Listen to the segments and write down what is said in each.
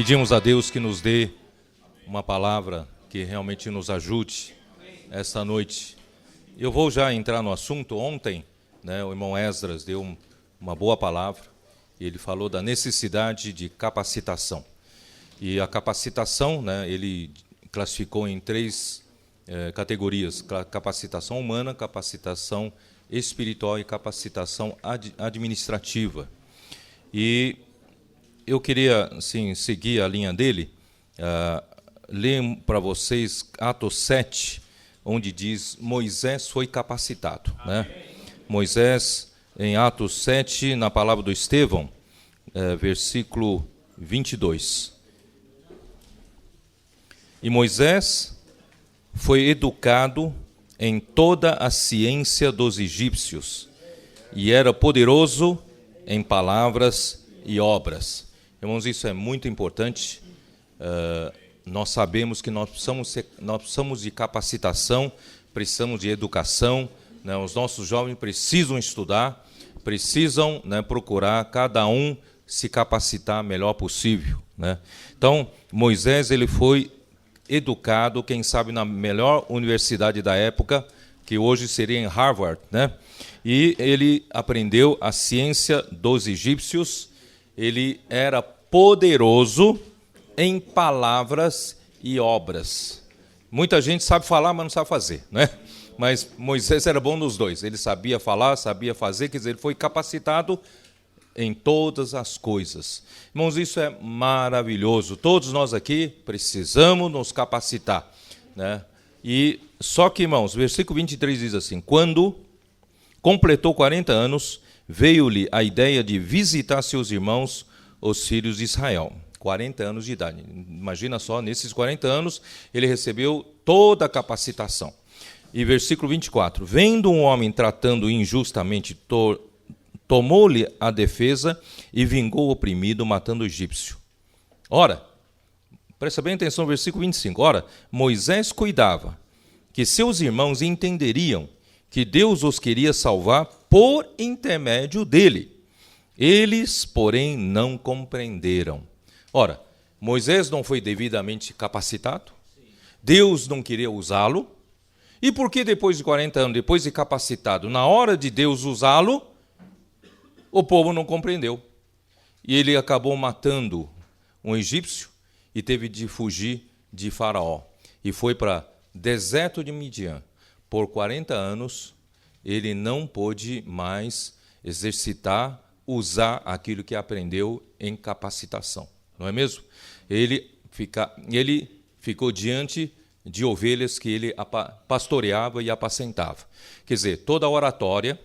Pedimos a Deus que nos dê uma palavra que realmente nos ajude esta noite. Eu vou já entrar no assunto. Ontem, o irmão Esdras deu uma boa palavra. Ele falou da necessidade de capacitação. E a capacitação, ele classificou em três categorias: capacitação humana, capacitação espiritual e capacitação administrativa. E eu queria, assim, seguir a linha dele, ler para vocês Atos 7, onde diz: Moisés foi capacitado. Moisés, em Atos 7, na palavra do Estevão, versículo 22. E Moisés foi educado em toda a ciência dos egípcios, e era poderoso em palavras e obras. Irmãos, isso é muito importante. Nós sabemos que nós precisamos de capacitação, precisamos de educação. Os nossos jovens precisam estudar, precisam procurar cada um se capacitar melhor possível. Então, Moisés ele foi educado, quem sabe, na melhor universidade da época, que hoje seria em Harvard, E ele aprendeu a ciência dos egípcios. Ele era poderoso em palavras e obras. Muita gente sabe falar, mas não sabe fazer, Mas Moisés era bom nos dois. Ele sabia falar, sabia fazer, quer dizer, ele foi capacitado em todas as coisas. Irmãos, isso é maravilhoso. Todos nós aqui precisamos nos capacitar, E só que, irmãos, versículo 23 diz assim: quando completou 40 anos, veio-lhe a ideia de visitar seus irmãos, os filhos de Israel. 40 anos de idade. Imagina só, nesses 40 anos, ele recebeu toda a capacitação. E versículo 24: vendo um homem tratando injustamente, tomou-lhe a defesa e vingou o oprimido, matando o egípcio. Ora, presta bem atenção no versículo 25. Ora, Moisés cuidava que seus irmãos entenderiam que Deus os queria salvar por intermédio dele. Eles, porém, não compreenderam. Ora, Moisés não foi devidamente capacitado? Deus não queria usá-lo? E por que depois de 40 anos, depois de capacitado, na hora de Deus usá-lo, o povo não compreendeu? E ele acabou matando um egípcio e teve de fugir de Faraó. E foi para o deserto de Midian. Por 40 anos, ele não pôde mais exercitar, usar aquilo que aprendeu em capacitação. Não é mesmo? Ele ficou diante de ovelhas que ele pastoreava e apacentava. Quer dizer, toda a oratória,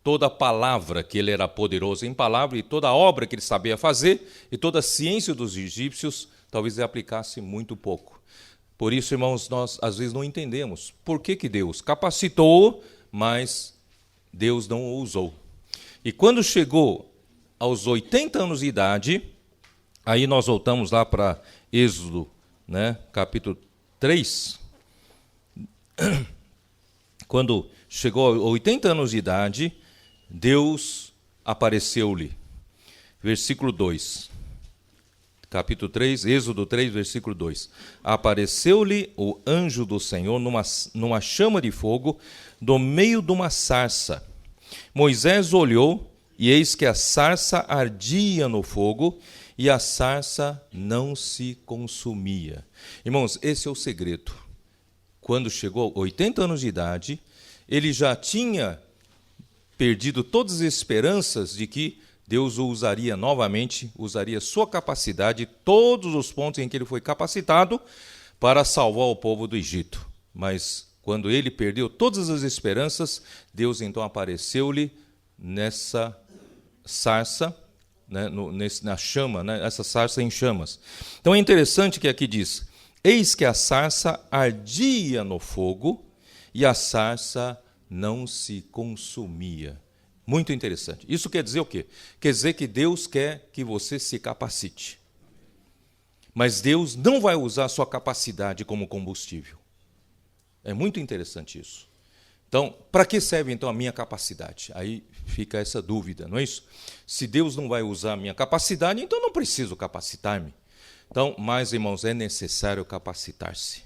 toda a palavra que ele era poderoso em palavra, e toda a obra que ele sabia fazer, e toda a ciência dos egípcios, talvez ele aplicasse muito pouco. Por isso, irmãos, nós às vezes não entendemos por que Deus capacitou, mas Deus não o usou. E quando chegou aos 80 anos de idade, aí nós voltamos lá para Êxodo, capítulo 3. Quando chegou aos 80 anos de idade, Deus apareceu-lhe. Versículo 2. Capítulo 3, Êxodo 3, versículo 2. Apareceu-lhe o anjo do Senhor numa chama de fogo, do meio de uma sarça. Moisés olhou, e eis que a sarça ardia no fogo, e a sarça não se consumia. Irmãos, esse é o segredo. Quando chegou a 80 anos de idade, ele já tinha perdido todas as esperanças de que Deus o usaria novamente, usaria sua capacidade, todos os pontos em que ele foi capacitado, para salvar o povo do Egito. Mas quando ele perdeu todas as esperanças, Deus então apareceu-lhe nessa sarça, na chama, essa sarça em chamas. Então é interessante que aqui diz: eis que a sarça ardia no fogo e a sarça não se consumia. Muito interessante. Isso quer dizer o quê? Quer dizer que Deus quer que você se capacite. Mas Deus não vai usar a sua capacidade como combustível. É muito interessante isso. Então, para que serve então a minha capacidade? Aí fica essa dúvida, não é isso? Se Deus não vai usar a minha capacidade, então não preciso capacitar-me. Então, mas, irmãos, é necessário capacitar-se.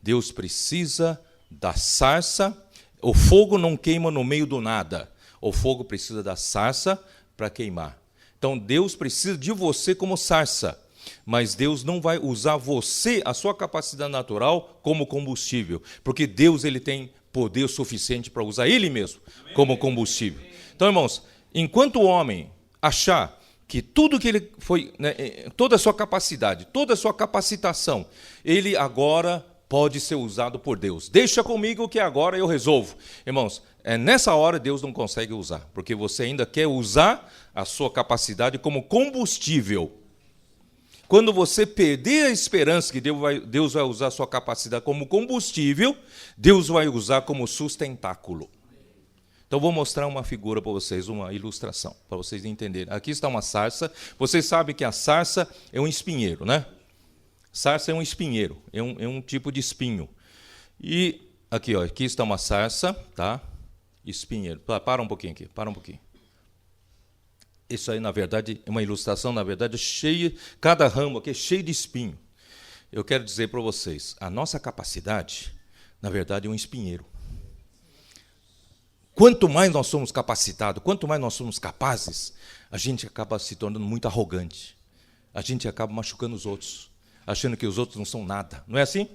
Deus precisa da sarça. O fogo não queima no meio do nada. O fogo precisa da sarça para queimar. Então, Deus precisa de você como sarça. Mas Deus não vai usar você, a sua capacidade natural, como combustível. Porque Deus ele tem poder suficiente para usar Ele mesmo como combustível. Então, irmãos, enquanto o homem achar que tudo que ele foi, né, toda a sua capacidade, toda a sua capacitação, ele agora pode ser usado por Deus. Deixa comigo que agora eu resolvo. Irmãos, nessa hora Deus não consegue usar, porque você ainda quer usar a sua capacidade como combustível. Quando você perder a esperança que Deus vai usar a sua capacidade como combustível, Deus vai usar como sustentáculo. Então, vou mostrar uma figura para vocês, uma ilustração, para vocês entenderem. Aqui está uma sarça. Vocês sabem que a sarça é um espinheiro, né? Sarça é um espinheiro, é um tipo de espinho. E aqui, ó, aqui está uma sarça, tá? Espinheiro. Para um pouquinho aqui, para um pouquinho. Isso aí, na verdade, é uma ilustração, na verdade, cheia, cada ramo aqui é cheio de espinho. Eu quero dizer para vocês, a nossa capacidade, na verdade, é um espinheiro. Quanto mais nós somos capacitados, quanto mais nós somos capazes, a gente acaba se tornando muito arrogante. A gente acaba machucando os outros, achando que os outros não são nada. Não é assim?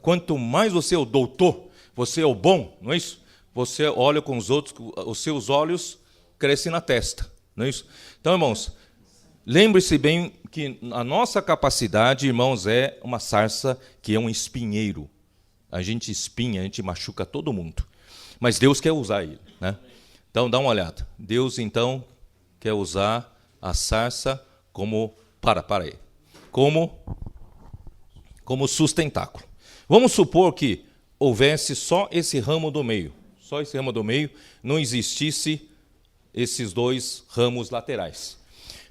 Quanto mais você é o doutor, você é o bom, não é isso? Você olha com os outros, os seus olhos crescem na testa. Não é isso? Então, irmãos, lembre-se bem que a nossa capacidade, irmãos, é uma sarça que é um espinheiro. A gente espinha, a gente machuca todo mundo. Mas Deus quer usar ele, né? Então, dá uma olhada. Deus, então, quer usar a sarça como... Para aí. Como sustentáculo. Vamos supor que houvesse só esse ramo do meio. Só esse ramo do meio, não existisse esses dois ramos laterais.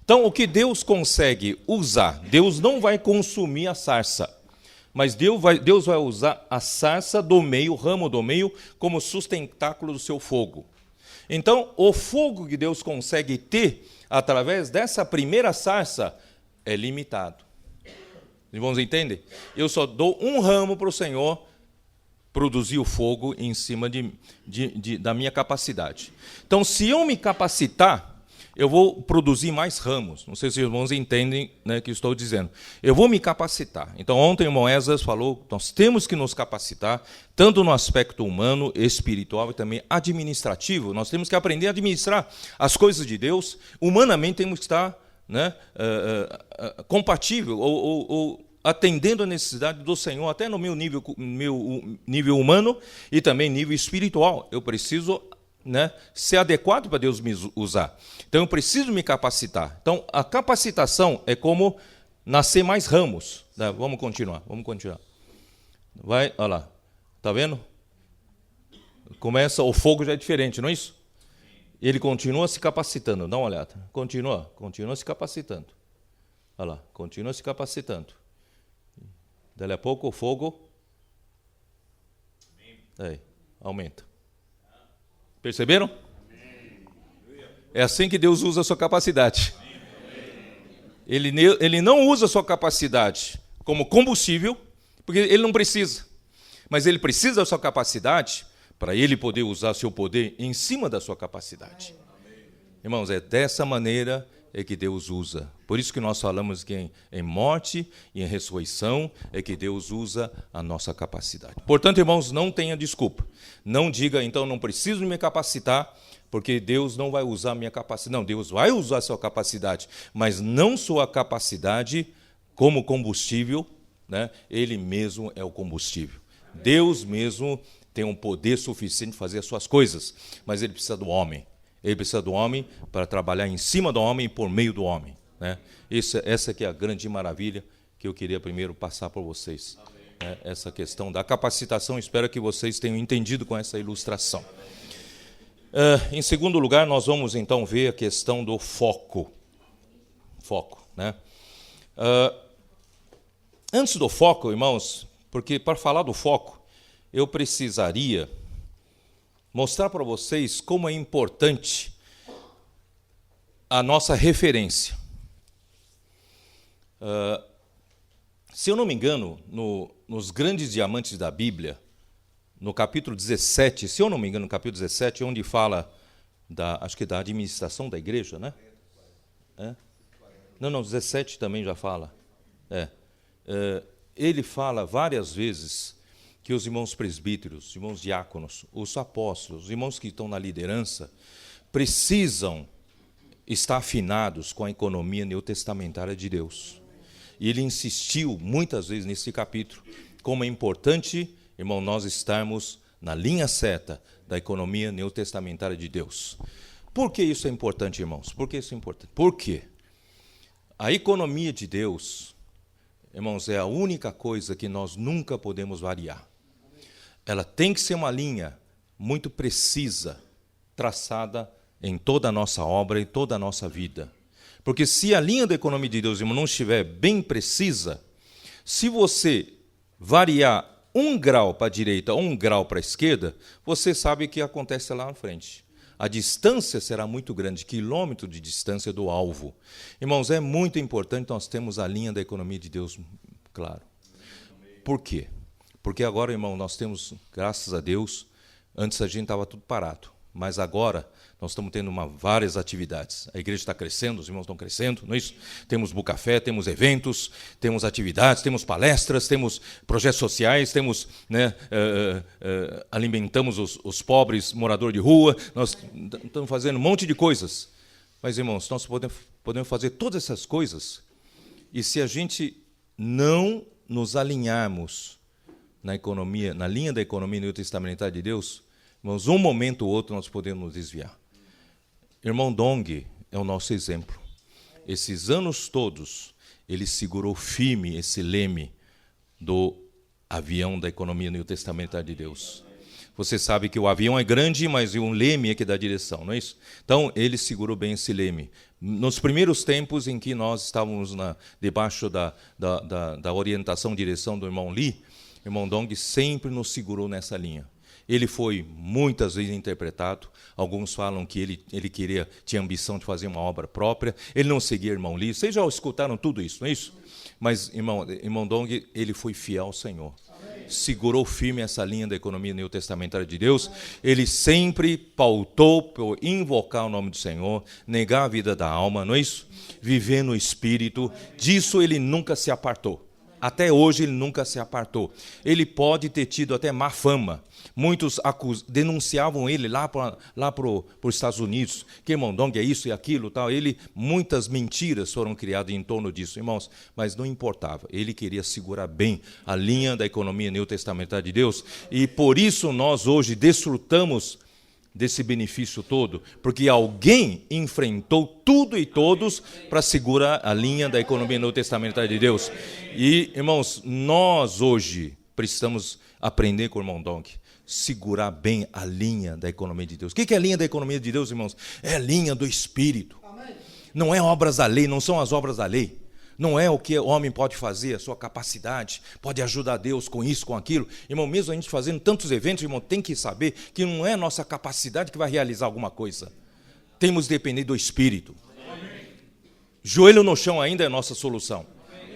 Então, o que Deus consegue usar? Deus não vai consumir a sarça, mas Deus vai usar a sarça do meio, o ramo do meio, como sustentáculo do seu fogo. Então, o fogo que Deus consegue ter através dessa primeira sarça é limitado. Irmãos, entendem? Eu só dou um ramo para o Senhor produzir o fogo em cima da minha capacidade. Então, se eu me capacitar, eu vou produzir mais ramos. Não sei se os irmãos entendem, né, o que eu estou dizendo. Eu vou me capacitar. Então, ontem o irmão Esdras falou, nós temos que nos capacitar, tanto no aspecto humano, espiritual e também administrativo. Nós temos que aprender a administrar as coisas de Deus. Humanamente, temos que estar, né, compatível ou atendendo a necessidade do Senhor, até no meu nível humano e também nível espiritual. Eu preciso, né, ser adequado para Deus me usar. Então, eu preciso me capacitar. Então, a capacitação é como nascer mais ramos. Né? Vamos continuar. Vai, olha lá. Está vendo? Começa, o fogo já é diferente, não é isso? Ele continua se capacitando. Dá uma olhada. Continua se capacitando. Olha lá, continua se capacitando. Daí a pouco o fogo aumenta. Perceberam? É assim que Deus usa a sua capacidade. Ele não usa a sua capacidade como combustível, porque ele não precisa. Mas ele precisa da sua capacidade para ele poder usar seu poder em cima da sua capacidade. Irmãos, é dessa maneira que Deus usa. Por isso que nós falamos que em morte e em ressurreição é que Deus usa a nossa capacidade. Portanto, irmãos, não tenha desculpa. Não diga, então, não preciso me capacitar, porque Deus não vai usar a minha capacidade. Não, Deus vai usar a sua capacidade, mas não sua capacidade como combustível, né? Ele mesmo é o combustível. Deus mesmo tem um poder suficiente de fazer as suas coisas, mas ele precisa do homem. Ele precisa do homem para trabalhar em cima do homem e por meio do homem. Né? Essa que é a grande maravilha que eu queria primeiro passar para vocês. Né? Essa questão da capacitação, espero que vocês tenham entendido com essa ilustração. Em segundo lugar, nós vamos então ver a questão do foco. Né? Antes do foco, irmãos, porque para falar do foco, eu precisaria mostrar para vocês como é importante a nossa referência. Se eu não me engano, nos grandes diamantes da Bíblia, no capítulo 17, se eu não me engano, no capítulo 17, onde fala acho que da administração da igreja, né? Não, 17 também já fala. Ele fala várias vezes que os irmãos presbíteros, os irmãos diáconos, os apóstolos, os irmãos que estão na liderança, precisam estar afinados com a economia neotestamentária de Deus. E ele insistiu muitas vezes nesse capítulo, como é importante, irmão, nós estarmos na linha certa da economia neotestamentária de Deus. Por que isso é importante, irmãos? Por que isso é importante? Por quê? A economia de Deus, irmãos, é a única coisa que nós nunca podemos variar. Ela tem que ser uma linha muito precisa, traçada em toda a nossa obra e toda a nossa vida. Porque se a linha da economia de Deus, irmão, não estiver bem precisa, se você variar 1 grau para a direita ou 1 grau para a esquerda, você sabe o que acontece lá na frente. A distância será muito grande, quilômetro de distância do alvo. Irmãos, é muito importante nós termos a linha da economia de Deus, claro. Por quê? Porque agora, irmão, nós temos, graças a Deus, antes a gente estava tudo parado, mas agora nós estamos tendo várias atividades. A igreja está crescendo, os irmãos estão crescendo, não é isso? Temos Bucafé, temos eventos, temos atividades, temos palestras, temos projetos sociais, temos, alimentamos os pobres, moradores de rua, nós estamos fazendo um monte de coisas. Mas, irmãos, nós podemos fazer todas essas coisas, e se a gente não nos alinharmos na economia, na linha da economia neotestamentária de Deus, irmãos, um momento ou outro nós podemos nos desviar. Irmão Dong é o nosso exemplo. Esses anos todos, ele segurou firme esse leme do avião da economia neotestamentária de Deus. Você sabe que o avião é grande, mas o leme é que dá direção, não é isso? Então, ele segurou bem esse leme. Nos primeiros tempos em que nós estávamos debaixo da orientação e direção do irmão Lee, o irmão Dong sempre nos segurou nessa linha. Ele foi muitas vezes interpretado. Alguns falam que ele tinha ambição de fazer uma obra própria. Ele não seguia irmão Lee. Vocês já escutaram tudo isso, não é isso? Mas, irmão Dong, ele foi fiel ao Senhor. Segurou firme essa linha da economia neotestamentária de Deus. Ele sempre pautou por invocar o nome do Senhor, negar a vida da alma, não é isso? Viver no Espírito. Disso ele nunca se apartou. Até hoje ele nunca se apartou. Ele pode ter tido até má fama. Muitos denunciavam ele lá para os Estados Unidos, que irmão Dong é isso e aquilo, tal. Muitas mentiras foram criadas em torno disso, irmãos, mas não importava. Ele queria segurar bem a linha da economia neotestamentária de Deus, e por isso nós hoje desfrutamos desse benefício todo, porque alguém enfrentou tudo e todos para segurar a linha da economia neotestamentária de Deus. E, irmãos, nós hoje precisamos aprender com o irmão Dong, segurar bem a linha da economia de Deus. O que é a linha da economia de Deus, irmãos? É a linha do Espírito. Não é obras da lei, não são as obras da lei. Não é o que o homem pode fazer, a sua capacidade, pode ajudar Deus com isso, com aquilo. Irmão, mesmo a gente fazendo tantos eventos, irmão, tem que saber que não é a nossa capacidade que vai realizar alguma coisa. Temos de depender do Espírito. Joelho no chão ainda é a nossa solução.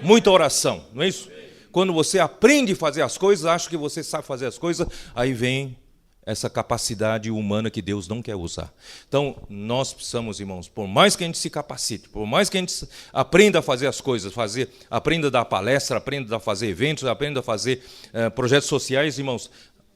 Muita oração, não é isso? Quando você aprende a fazer as coisas, acha que você sabe fazer as coisas, aí vem essa capacidade humana que Deus não quer usar. Então, nós precisamos, irmãos, por mais que a gente se capacite, por mais que a gente aprenda a fazer as coisas, aprenda a dar palestra, aprenda a fazer eventos, aprenda a fazer projetos sociais, irmãos,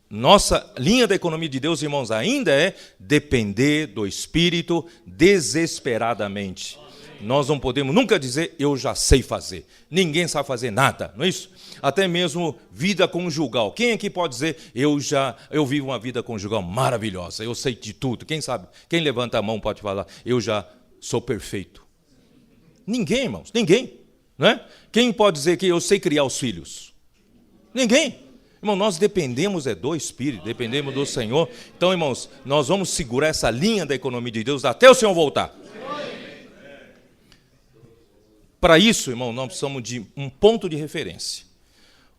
nossa linha da economia de Deus, irmãos, ainda é depender do Espírito desesperadamente. Nós não podemos nunca dizer, eu já sei fazer. Ninguém sabe fazer nada, não é isso? Até mesmo vida conjugal. Quem aqui pode dizer, eu vivo uma vida conjugal maravilhosa, eu sei de tudo. Quem sabe? Quem levanta a mão pode falar, eu já sou perfeito. Ninguém, irmãos, ninguém. Não é? Quem pode dizer que eu sei criar os filhos? Ninguém. Irmão, nós dependemos do Espírito, dependemos do Senhor. Então, irmãos, nós vamos segurar essa linha da economia de Deus até o Senhor voltar. Para isso, irmão, nós precisamos de um ponto de referência.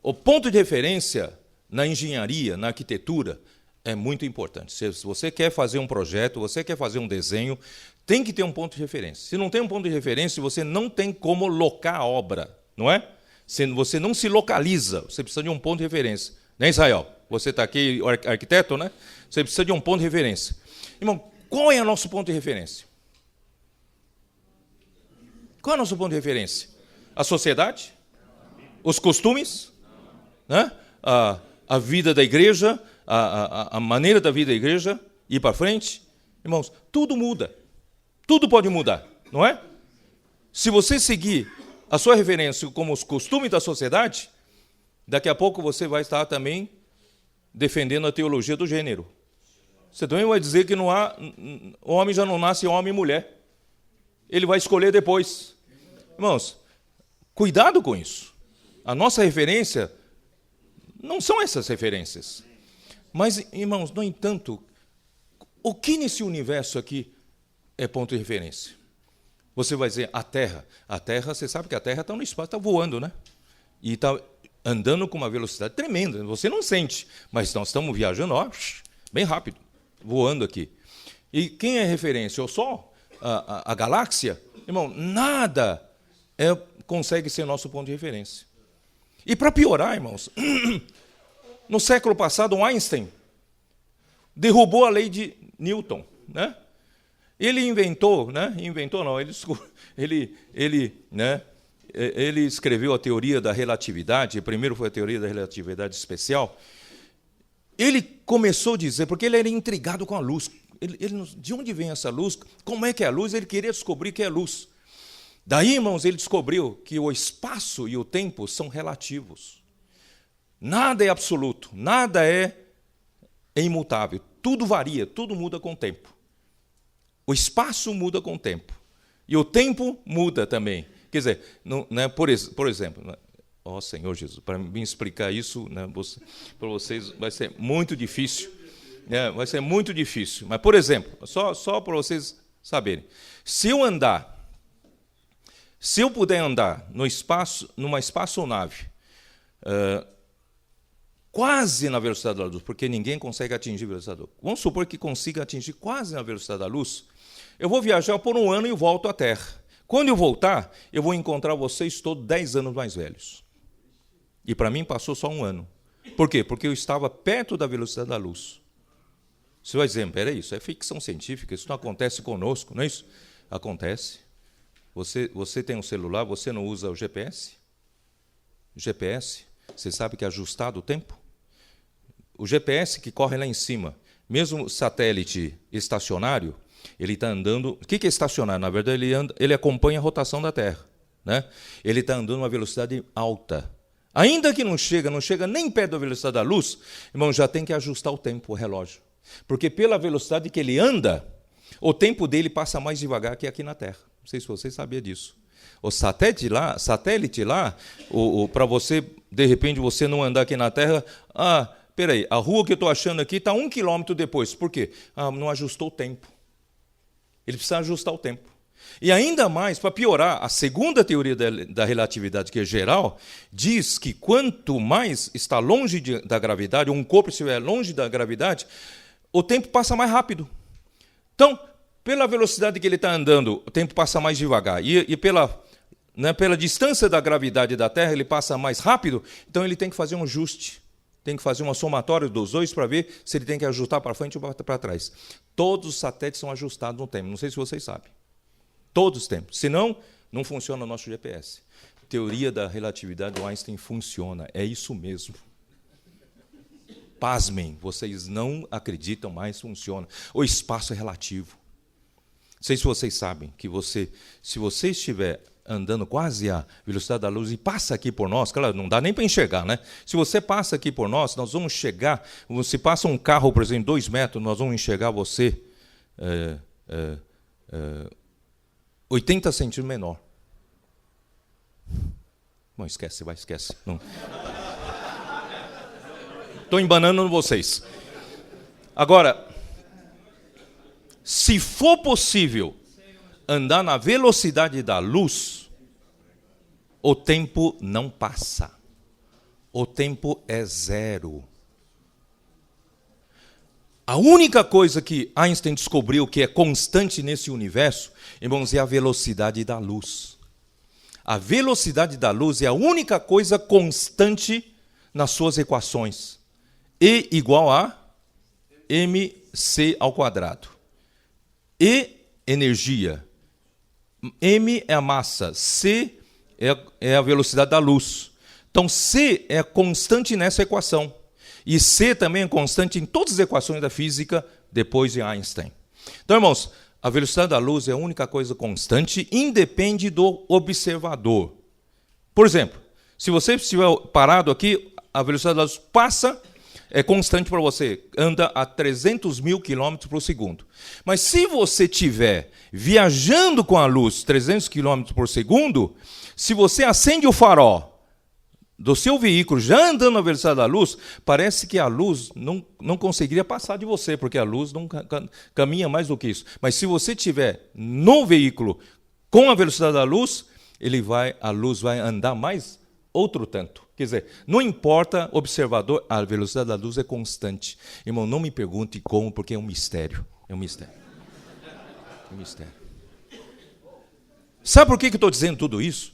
O ponto de referência na engenharia, na arquitetura, é muito importante. Se você quer fazer um projeto, você quer fazer um desenho, tem que ter um ponto de referência. Se não tem um ponto de referência, você não tem como locar a obra, não é? Se você não se localiza, você precisa de um ponto de referência. Né, Israel? Você está aqui, arquiteto, né? Você precisa de um ponto de referência. Irmão, qual é o nosso ponto de referência? Qual é o nosso ponto de referência? A sociedade? Os costumes? Né? A vida da igreja? A maneira da vida da igreja? Ir para frente? Irmãos, tudo muda. Tudo pode mudar, não é? Se você seguir a sua referência como os costumes da sociedade, daqui a pouco você vai estar também defendendo a teologia do gênero. Você também vai dizer que não há, o homem já não nasce homem e mulher. Ele vai escolher depois. Irmãos, cuidado com isso. A nossa referência não são essas referências. Mas, irmãos, no entanto, o que nesse universo aqui é ponto de referência? Você vai dizer, a Terra. A Terra, você sabe que a Terra está no espaço, está voando, né? E está andando com uma velocidade tremenda. Você não sente, mas nós estamos viajando, ó, bem rápido, voando aqui. E quem é referência? O Sol? A galáxia? Irmão, nada consegue ser nosso ponto de referência. E para piorar, irmãos, no século passado, Einstein derrubou a lei de Newton, né? Ele inventou, né? Inventou não, ele escreveu a teoria da relatividade. Primeiro foi a teoria da relatividade especial. Ele começou a dizer, porque ele era intrigado com a luz. De onde vem essa luz? Como é que é a luz? Ele queria descobrir o que é luz. Daí, irmãos, ele descobriu que o espaço e o tempo são relativos. Nada é absoluto, nada é imutável. Tudo varia, tudo muda com o tempo. O espaço muda com o tempo. E o tempo muda também. Quer dizer, não, né, por exemplo, né, ó Senhor Jesus, para me explicar isso, né, para vocês vai ser muito difícil. Né, vai ser muito difícil. Mas, por exemplo, só para vocês saberem. Se eu puder andar no espaço, numa espaçonave, quase na velocidade da luz, porque ninguém consegue atingir a velocidade da luz. Vamos supor que consiga atingir quase na velocidade da luz. Eu vou viajar por um ano e volto à Terra. Quando eu voltar, eu vou encontrar vocês todos 10 anos mais velhos. E para mim passou só um ano. Por quê? Porque eu estava perto da velocidade da luz. Você vai dizer, peraí, isso é ficção científica, isso não acontece conosco, não é isso? Acontece. Você tem um celular, você não usa o GPS? O GPS, você sabe que é ajustado o tempo? O GPS que corre lá em cima, mesmo satélite estacionário, ele está andando... O que é estacionário? Na verdade, ele acompanha a rotação da Terra. Né? Ele está andando a uma velocidade alta. Ainda que não chega nem perto da velocidade da luz, irmão, já tem que ajustar o tempo, o relógio. Porque pela velocidade que ele anda, o tempo dele passa mais devagar que aqui na Terra. Não sei se você sabia disso. O satélite lá, para você, de repente, você não andar aqui na Terra, peraí, a rua que eu estou achando aqui está 1 quilômetro depois. Por quê? Não ajustou o tempo. Ele precisa ajustar o tempo. E ainda mais, para piorar, a segunda teoria da relatividade, que é geral, diz que quanto mais está longe da gravidade, um corpo estiver longe da gravidade, o tempo passa mais rápido. Então, pela velocidade que ele está andando, o tempo passa mais devagar. E pela distância da gravidade da Terra, ele passa mais rápido, então ele tem que fazer um ajuste. Tem que fazer uma somatória dos dois para ver se ele tem que ajustar para frente ou para trás. Todos os satélites são ajustados no tempo. Não sei se vocês sabem. Todos os tempos. Senão, não funciona o nosso GPS. Teoria da relatividade do Einstein funciona. É isso mesmo. Pasmem, vocês não acreditam, mas funciona. O espaço é relativo. Não sei se vocês sabem que se você estiver andando quase a velocidade da luz e passa aqui por nós, claro, não dá nem para enxergar, né? Se você passa aqui por nós vamos chegar, se passa um carro, por exemplo, 2 metros, nós vamos enxergar você 80 centímetros menor. Bom, esquece. Estou embanando vocês. Agora, se for possível andar na velocidade da luz, o tempo não passa. O tempo é zero. A única coisa que Einstein descobriu que é constante nesse universo, irmãos, é a velocidade da luz. A velocidade da luz é a única coisa constante nas suas equações. E igual a mc ao quadrado. E, energia. M é a massa. C é a velocidade da luz. Então, C é constante nessa equação. E C também é constante em todas as equações da física depois de Einstein. Então, irmãos, a velocidade da luz é a única coisa constante, independe do observador. Por exemplo, se você estiver parado aqui, a velocidade da luz passa, é constante para você, anda a 300 mil quilômetros por segundo. Mas se você estiver viajando com a luz 300 quilômetros por segundo, se você acende o farol do seu veículo, já andando na velocidade da luz, parece que a luz não conseguiria passar de você, porque a luz não caminha mais do que isso. Mas se você estiver no veículo com a velocidade da luz, a luz vai andar mais outro tanto. Quer dizer, não importa observador, a velocidade da luz é constante. Irmão, não me pergunte como, porque é um mistério. É um mistério. É um mistério. Sabe por que eu estou dizendo tudo isso?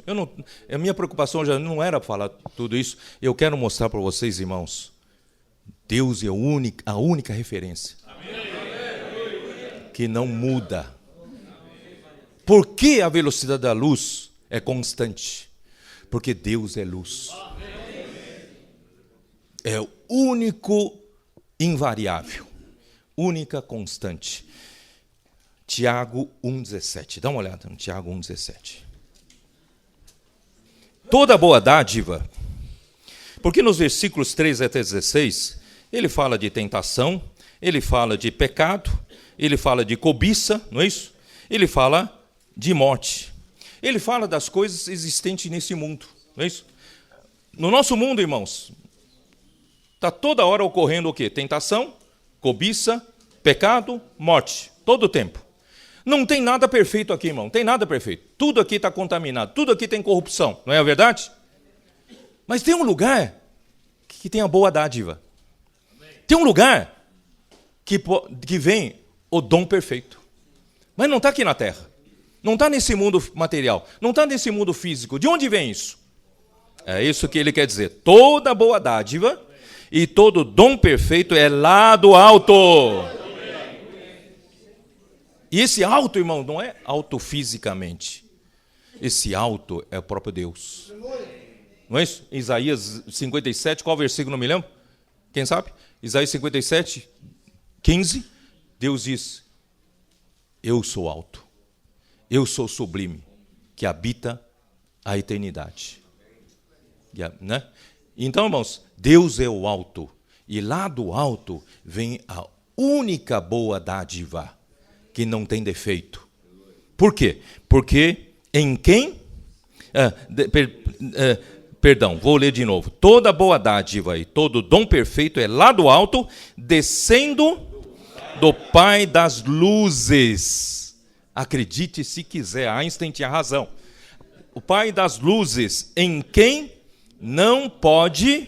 A minha preocupação já não era falar tudo isso. Eu quero mostrar para vocês, irmãos, Deus é a única referência. Que não muda. Por que a velocidade da luz é constante? Porque Deus é luz. É o único invariável. Única constante. Tiago 1,17. Dá uma olhada no Tiago 1,17. Toda boa dádiva, porque nos versículos 3 até 16, ele fala de tentação, ele fala de pecado, ele fala de cobiça, não é isso? Ele fala de morte. Ele fala das coisas existentes nesse mundo, não é isso? No nosso mundo, irmãos, está toda hora ocorrendo o quê? Tentação, cobiça, pecado, morte, todo o tempo. Não tem nada perfeito aqui, irmão. Não tem nada perfeito. Tudo aqui está contaminado. Tudo aqui tem corrupção. Não é a verdade? Mas tem um lugar que tem a boa dádiva. Tem um lugar que vem o dom perfeito. Mas não está aqui na terra. Não está nesse mundo material. Não está nesse mundo físico. De onde vem isso? É isso que ele quer dizer. Toda boa dádiva e todo dom perfeito é lá do alto. E esse alto, irmão, não é alto fisicamente. Esse alto é o próprio Deus. Não é isso? Isaías 57, qual versículo, não me lembro? Quem sabe? Isaías 57, 15. Deus diz, eu sou alto. Eu sou sublime, que habita a eternidade. Né? Então, irmãos, Deus é o alto. E lá do alto vem a única boa dádiva que não tem defeito. Por quê? Porque em quem... Perdão, vou ler de novo. Toda boa dádiva e todo dom perfeito é lá do alto, descendo do Pai das luzes. Acredite se quiser, Einstein tinha razão. O Pai das luzes, em quem não pode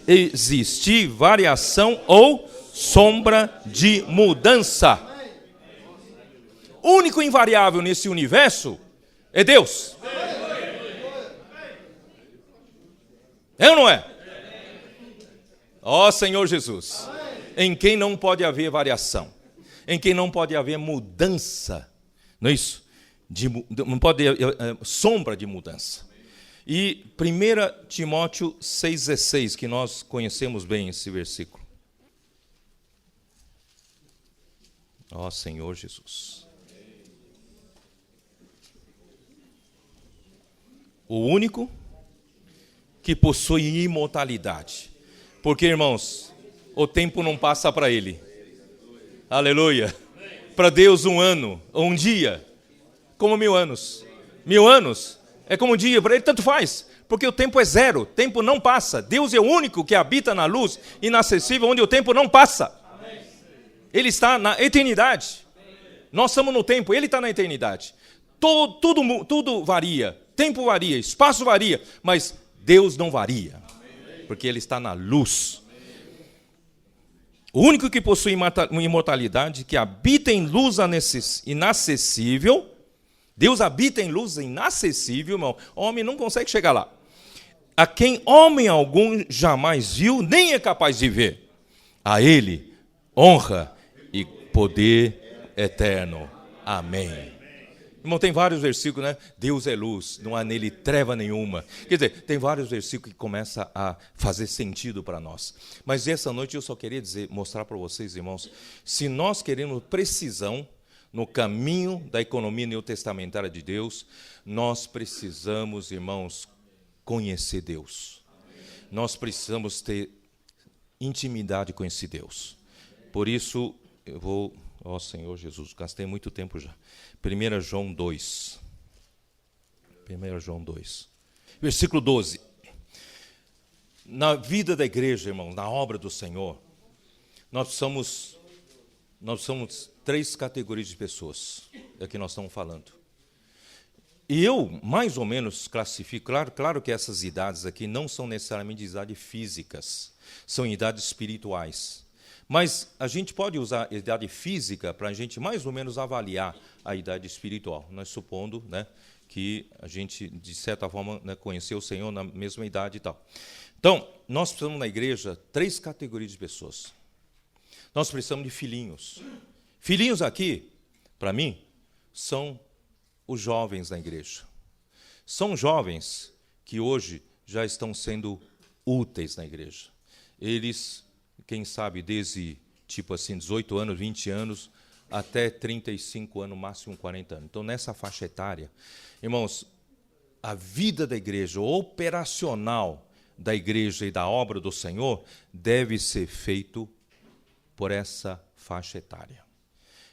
existir variação ou sombra de mudança. O único invariável nesse universo é Deus. É ou não é? Ó Senhor Jesus, em quem não pode haver variação, em quem não pode haver mudança, não é isso? Não pode haver sombra de mudança. E 1 Timóteo 6,16, que nós conhecemos bem esse versículo. Ó Senhor Jesus. O único que possui imortalidade. Porque, irmãos, o tempo não passa para ele. Aleluia. Para Deus um ano, ou um dia, como 1000 anos. 1000 anos é como um dia, para ele tanto faz. Porque o tempo é zero, o tempo não passa. Deus é o único que habita na luz inacessível, onde o tempo não passa. Ele está na eternidade. Nós estamos no tempo, ele está na eternidade. Tudo varia. Tempo varia, espaço varia, mas Deus não varia, porque Ele está na luz. O único que possui imortalidade, que habita em luz inacessível. Deus habita em luz inacessível, irmão. O homem não consegue chegar lá. A quem homem algum jamais viu, nem é capaz de ver. A ele, honra e poder eterno. Amém. Irmão, tem vários versículos, né? Deus é luz, não há nele treva nenhuma. Quer dizer, tem vários versículos que começam a fazer sentido para nós. Mas essa noite eu só queria mostrar para vocês, irmãos, se nós queremos precisão no caminho da economia neotestamentária de Deus, nós precisamos, irmãos, conhecer Deus. Nós precisamos ter intimidade com esse Deus. Por isso, eu vou... Ó Senhor Jesus, gastei muito tempo já. 1 João 2. 1 João 2. Versículo 12. Na vida da igreja, irmãos, na obra do Senhor, nós somos 3 categorias de pessoas. É que nós estamos falando. E eu, mais ou menos, classifico, claro que essas idades aqui não são necessariamente idades físicas, são idades espirituais. Mas a gente pode usar a idade física para a gente mais ou menos avaliar a idade espiritual, nós supondo, né, que a gente, de certa forma, né, conheceu o Senhor na mesma idade e tal. Então, nós precisamos na igreja 3 categorias de pessoas. Nós precisamos de filhinhos. Filhinhos aqui, para mim, são os jovens da igreja. São jovens que hoje já estão sendo úteis na igreja. Eles... Quem sabe desde, 18 anos, 20 anos, até 35 anos, máximo 40 anos. Então, nessa faixa etária, irmãos, a vida da igreja, o operacional da igreja e da obra do Senhor, deve ser feito por essa faixa etária.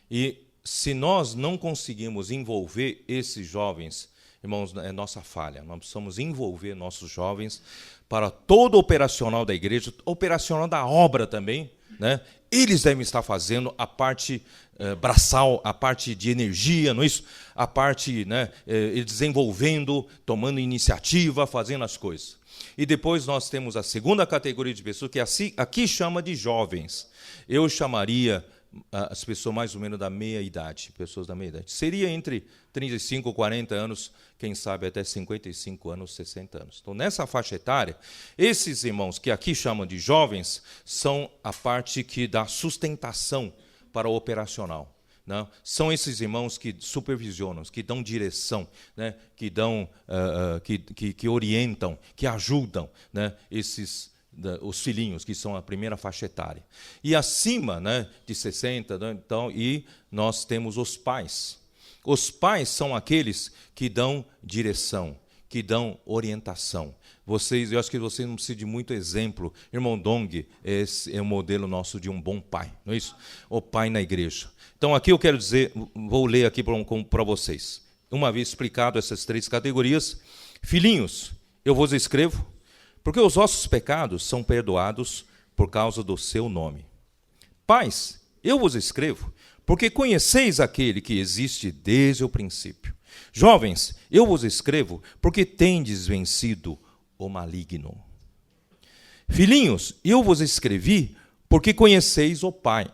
E se nós não conseguimos envolver esses jovens, irmãos, é nossa falha. Nós precisamos envolver nossos jovens para todo o operacional da igreja, operacional da obra também, né? Eles devem estar fazendo a parte braçal, a parte de energia, não é isso? A parte, né, desenvolvendo, tomando iniciativa, fazendo as coisas. E depois nós temos a segunda categoria de pessoas, que aqui chama de jovens. Eu chamaria as pessoas mais ou menos da meia-idade, pessoas da meia-idade. Seria entre 35 e 40 anos, quem sabe até 55 anos, 60 anos. Então, nessa faixa etária, esses irmãos que aqui chamam de jovens, são a parte que dá sustentação para o operacional. Não? São esses irmãos que supervisionam, que dão direção, né? Que dão, que orientam, que ajudam, né? Os filhinhos, que são a primeira faixa etária. E acima, né, de 60, então, e nós temos os pais. Os pais são aqueles que dão direção, que dão orientação. Eu acho que vocês não precisam de muito exemplo. Irmão Dong, esse é o modelo nosso de um bom pai, não é isso? O pai na igreja. Então, aqui eu quero dizer, vou ler aqui para vocês. Uma vez explicado essas 3 categorias, filhinhos, eu vos escrevo, porque os vossos pecados são perdoados por causa do seu nome. Pais, eu vos escrevo, porque conheceis aquele que existe desde o princípio. Jovens, eu vos escrevo, porque tendes vencido o maligno. Filhinhos, eu vos escrevi, porque conheceis o Pai.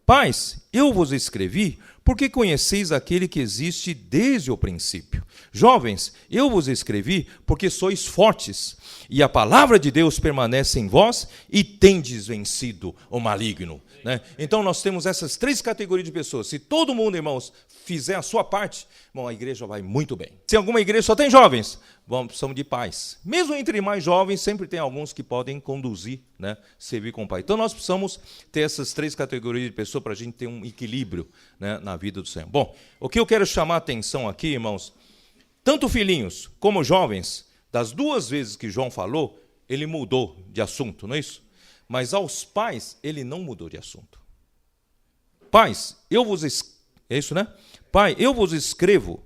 Pais, eu vos escrevi, porque conheceis aquele que existe desde o princípio. Jovens, eu vos escrevi, porque sois fortes, e a palavra de Deus permanece em vós, e tendes vencido o maligno. Né? Então, nós temos essas 3 categorias de pessoas. Se todo mundo, irmãos, fizer a sua parte, bom, a igreja vai muito bem. Se alguma igreja só tem jovens, precisamos de pais. Mesmo entre mais jovens, sempre tem alguns que podem conduzir, né, servir com o pai. Então, nós precisamos ter essas 3 categorias de pessoas para a gente ter um equilíbrio, né, na vida do Senhor. Bom, o que eu quero chamar a atenção aqui, irmãos, tanto filhinhos como jovens, das 2 vezes que João falou, ele mudou de assunto, não é isso? Mas aos pais, ele não mudou de assunto. Pais, é isso, né? Pai, eu vos escrevo,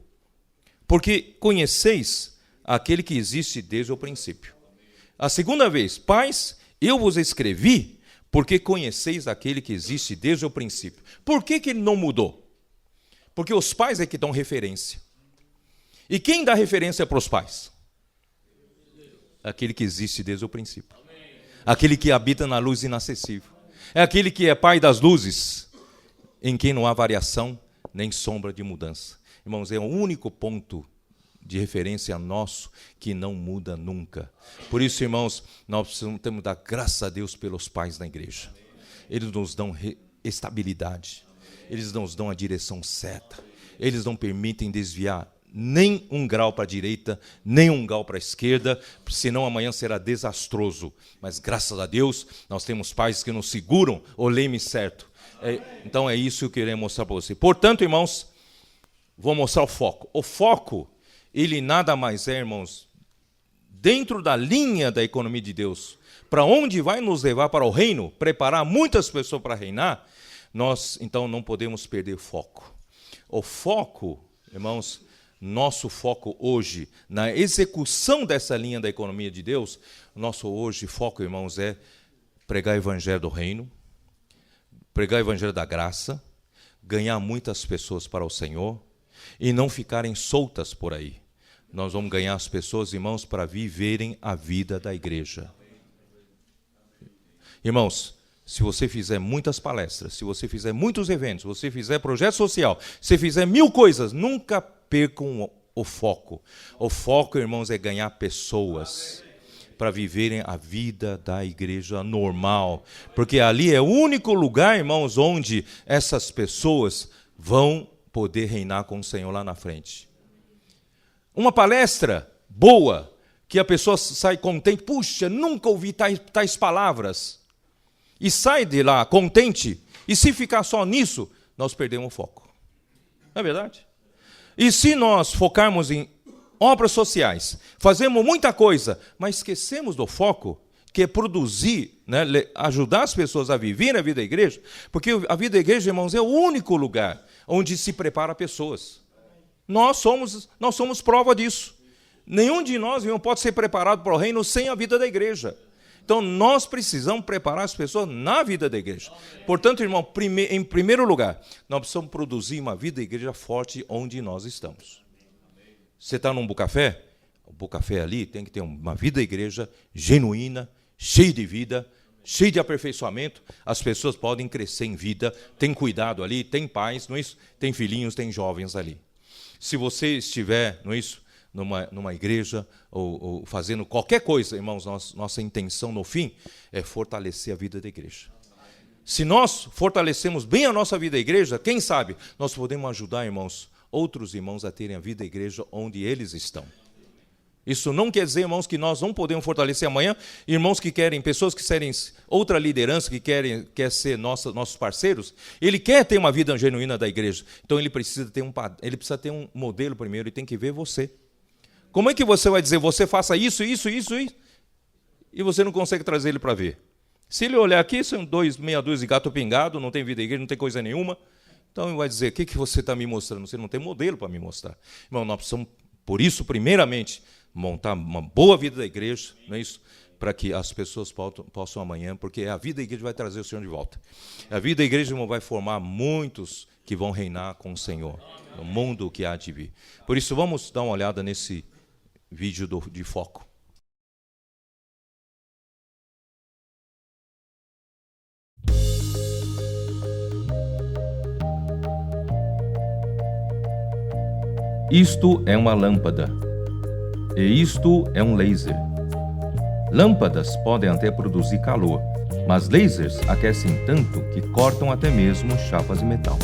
porque conheceis aquele que existe desde o princípio. A segunda vez, pais, eu vos escrevi, porque conheceis aquele que existe desde o princípio. Por que ele não mudou? Porque os pais é que dão referência. E quem dá referência para os pais? Aquele que existe desde o princípio. Aquele que habita na luz inacessível. É aquele que é Pai das luzes, em quem não há variação nem sombra de mudança. Irmãos, é o único ponto de referência nosso que não muda nunca. Por isso, irmãos, nós temos que dar graças a Deus pelos pais da igreja. Eles nos dão estabilidade, eles nos dão a direção certa, eles não permitem desviar nem um grau para a direita, nem um grau para a esquerda, senão amanhã será desastroso. Mas graças a Deus, nós temos pais que nos seguram o leme certo. Então é isso que eu queria mostrar para você. Portanto, irmãos, vou mostrar o foco. O foco, ele nada mais é, irmãos, dentro da linha da economia de Deus, para onde vai nos levar para o reino, preparar muitas pessoas para reinar, nós então não podemos perder foco. O foco, irmãos, nosso foco hoje, na execução dessa linha da economia de Deus, nosso hoje foco, irmãos, é pregar o evangelho do reino, pregar o evangelho da graça, ganhar muitas pessoas para o Senhor e não ficarem soltas por aí. Nós vamos ganhar as pessoas, irmãos, para viverem a vida da igreja. Irmãos, se você fizer muitas palestras, se você fizer muitos eventos, se você fizer projeto social, se você fizer 1000 coisas, nunca percam o foco. O foco, irmãos, é ganhar pessoas para viverem a vida da igreja normal. Porque ali é o único lugar, irmãos, onde essas pessoas vão poder reinar com o Senhor lá na frente. Uma palestra boa, que a pessoa sai contente, puxa, nunca ouvi tais palavras, e sai de lá contente, e se ficar só nisso, nós perdemos o foco. Não é verdade? E se nós focarmos em obras sociais, fazemos muita coisa, mas esquecemos do foco, que é produzir, né, ajudar as pessoas a viver a vida da igreja, porque a vida da igreja, irmãos, é o único lugar onde se prepara pessoas. Nós somos prova disso. Nenhum de nós, irmão, pode ser preparado para o reino sem a vida da igreja. Então, nós precisamos preparar as pessoas na vida da igreja. Portanto, irmão, em primeiro lugar, nós precisamos produzir uma vida da igreja forte onde nós estamos. Você está num Bucafé? O Bucafé ali tem que ter uma vida da igreja genuína, cheia de vida, cheia de aperfeiçoamento. As pessoas podem crescer em vida, tem cuidado ali, tem pais, não é isso? Tem filhinhos, tem jovens ali. Se você estiver, não é isso, numa igreja ou fazendo qualquer coisa, irmãos, nossa intenção no fim é fortalecer a vida da igreja. Se nós fortalecemos bem a nossa vida da igreja, quem sabe nós podemos ajudar, irmãos, outros irmãos a terem a vida da igreja onde eles estão. Isso não quer dizer, irmãos, que nós não podemos fortalecer amanhã irmãos que querem, pessoas que querem outra liderança, que quer ser nossos parceiros. Ele quer ter uma vida genuína da igreja. Então ele precisa ter um modelo primeiro e tem que ver você. Como é que você vai dizer, você faça isso, e você não consegue trazer ele para ver? Se ele olhar aqui, são meia dúzia de gato pingado, não tem vida da igreja, não tem coisa nenhuma. Então ele vai dizer, o que você está me mostrando? Você não tem modelo para me mostrar. Irmão, nós precisamos, por isso, primeiramente, montar uma boa vida da igreja, não é isso? Para que as pessoas possam amanhã, porque a vida da igreja vai trazer o Senhor de volta. A vida da igreja, irmão, vai formar muitos que vão reinar com o Senhor, no mundo que há de vir. Por isso, vamos dar uma olhada nesse vídeo de foco. Isto é uma lâmpada, e isto é um laser. Lâmpadas podem até produzir calor, mas lasers aquecem tanto que cortam até mesmo chapas de metal.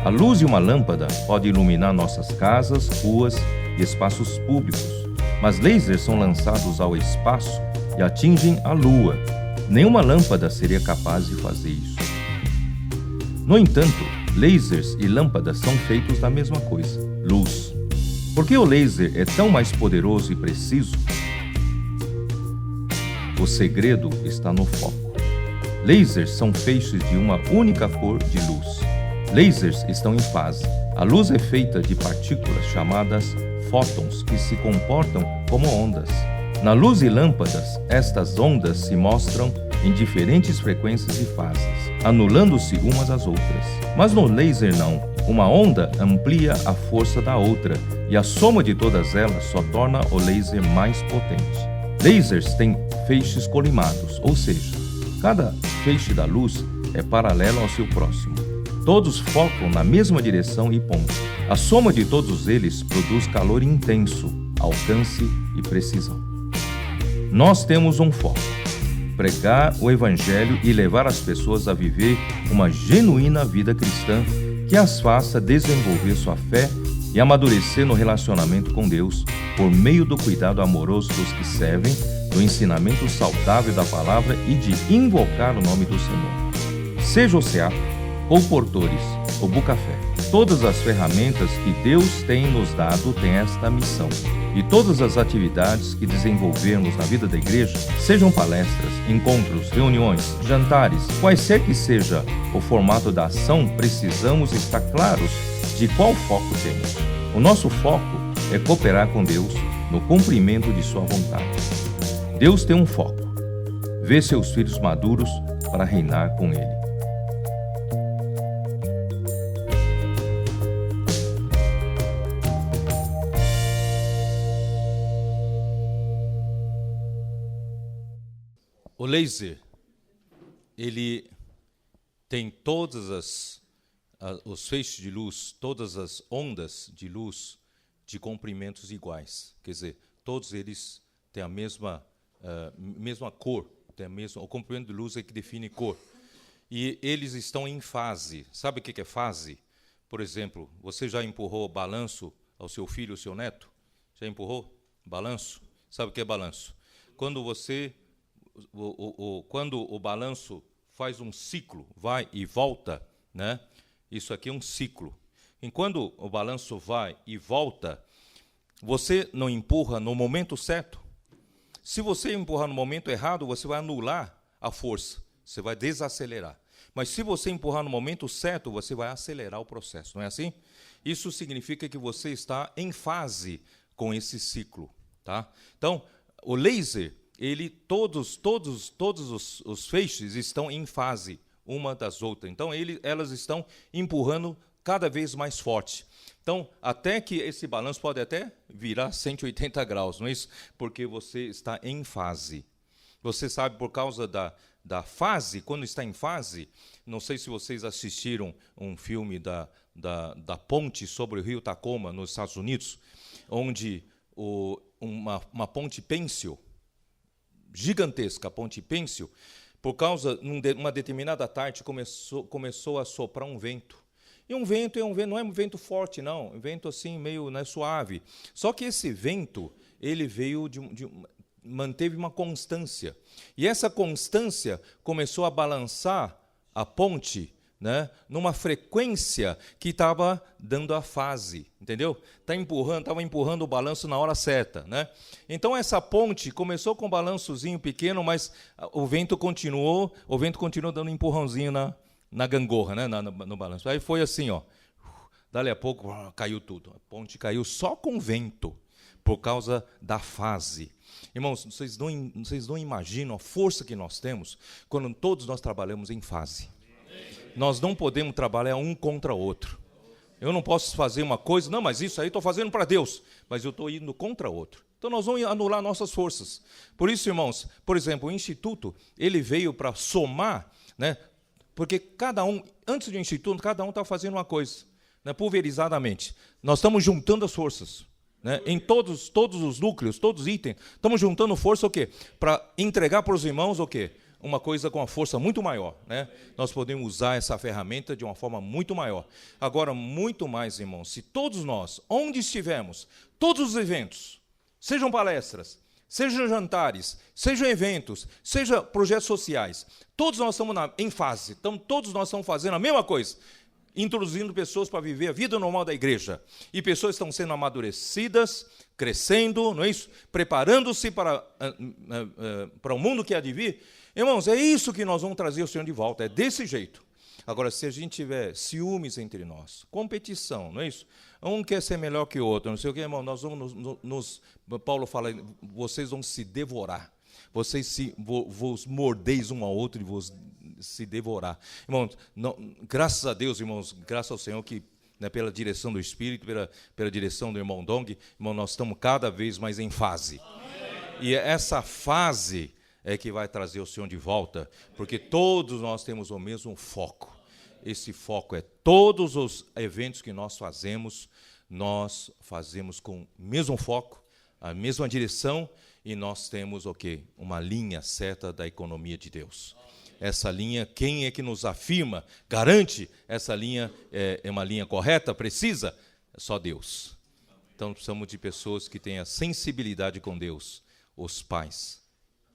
A luz de uma lâmpada pode iluminar nossas casas, ruas e espaços públicos, mas lasers são lançados ao espaço e atingem a Lua. Nenhuma lâmpada seria capaz de fazer isso. No entanto, lasers e lâmpadas são feitos da mesma coisa, luz. Por que o laser é tão mais poderoso e preciso? O segredo está no foco. Lasers são feixes de uma única cor de luz. Lasers estão em fase. A luz é feita de partículas chamadas fótons que se comportam como ondas. Na luz e lâmpadas, estas ondas se mostram em diferentes frequências e fases, anulando-se umas às outras. Mas no laser não. Uma onda amplia a força da outra e a soma de todas elas só torna o laser mais potente. Lasers têm feixes colimados, ou seja, Cada feixe da luz é paralelo ao seu próximo. Todos focam na mesma direção e ponto. A soma de todos eles produz calor intenso, alcance e precisão. Nós temos um foco: pregar o Evangelho e levar as pessoas a viver uma genuína vida cristã que as faça desenvolver sua fé e amadurecer no relacionamento com Deus por meio do cuidado amoroso dos que servem, do ensinamento saudável da palavra e de invocar o nome do Senhor. Seja o SEAP, ou Portores, ou Bucafé, todas as ferramentas que Deus tem nos dado têm esta missão. E todas as atividades que desenvolvermos na vida da igreja, sejam palestras, encontros, reuniões, jantares, quaisquer que seja o formato da ação, precisamos estar claros de qual foco temos. O nosso foco é cooperar com Deus no cumprimento de sua vontade. Deus tem um foco: ver seus filhos maduros para reinar com Ele. O laser, ele tem todas os feixes de luz, todas as ondas de luz de comprimentos iguais. Quer dizer, todos eles têm a mesma cor, o comprimento de luz é que define cor. E eles estão em fase. Sabe o que é fase? Por exemplo, você já empurrou balanço ao seu filho, ao seu neto? Já empurrou balanço? Sabe o que é balanço? Quando o balanço faz um ciclo, vai e volta, né? Isso aqui é um ciclo. Enquanto o balanço vai e volta, você não empurra no momento certo. Se você empurrar no momento errado, você vai anular a força, você vai desacelerar. Mas se você empurrar no momento certo, você vai acelerar o processo, não é assim? Isso significa que você está em fase com esse ciclo, tá? Então, o laser, todos os feixes estão em fase uma das outras. Então, elas estão empurrando cada vez mais forte. Então, até que esse balanço pode até virar 180 graus, não é isso? Porque você está em fase. Você sabe, por causa da fase, quando está em fase, não sei se vocês assistiram um filme da ponte sobre o rio Tacoma, nos Estados Unidos, onde uma ponte pêncil, gigantesca, a ponte pêncil, por causa de uma determinada tarde começou a soprar um vento. E um vento não é um vento forte, não, um vento assim meio, né, suave. Só que esse vento, ele veio manteve uma constância. E essa constância começou a balançar a ponte, né, numa frequência que estava dando a fase, entendeu? Estava empurrando o balanço na hora certa, né? Então essa ponte começou com um balançozinho pequeno, mas o vento continuou dando um empurrãozinho na gangorra, né, no balanço. Aí foi assim, ó, dali a pouco caiu tudo. A ponte caiu só com vento, por causa da fase. Irmãos, vocês não imaginam a força que nós temos quando todos nós trabalhamos em fase. Nós não podemos trabalhar um contra o outro. Eu não posso fazer uma coisa, não, mas isso aí estou fazendo para Deus, mas eu estou indo contra o outro. Então nós vamos anular nossas forças. Por isso, irmãos, por exemplo, o Instituto, ele veio para somar, né, porque antes do Instituto, cada um está fazendo uma coisa, né, pulverizadamente. Nós estamos juntando as forças, né, em todos os núcleos, todos os itens, estamos juntando força o quê? Para entregar para os irmãos o quê? Uma coisa com uma força muito maior, né? Nós podemos usar essa ferramenta de uma forma muito maior. Agora, muito mais, irmãos, se todos nós, onde estivermos, todos os eventos, sejam palestras, sejam jantares, sejam eventos, sejam projetos sociais, todos nós estamos em fase, então todos nós estamos fazendo a mesma coisa, introduzindo pessoas para viver a vida normal da igreja. E pessoas estão sendo amadurecidas, crescendo, não é isso? Preparando-se para o mundo que há de vir. Irmãos, é isso que nós vamos trazer o Senhor de volta, é desse jeito. Agora, se a gente tiver ciúmes entre nós, competição, não é isso? Um quer ser melhor que o outro, não sei o que, irmão, nós vamos Paulo fala, vocês vão se devorar, vos mordeis um ao outro e vos se devorar. Irmãos, graças a Deus, irmãos, graças ao Senhor que, né, pela direção do Espírito, pela direção do irmão Dong, irmão, nós estamos cada vez mais em fase. Amém. E essa fase é que vai trazer o Senhor de volta, porque todos nós temos o mesmo foco. Esse foco é todos os eventos que nós fazemos com o mesmo foco, a mesma direção, e nós temos o quê? Uma linha certa da economia de Deus. Essa linha, quem é que nos afirma, garante essa linha é uma linha correta, precisa? É só Deus. Então precisamos de pessoas que tenham sensibilidade com Deus, os pais,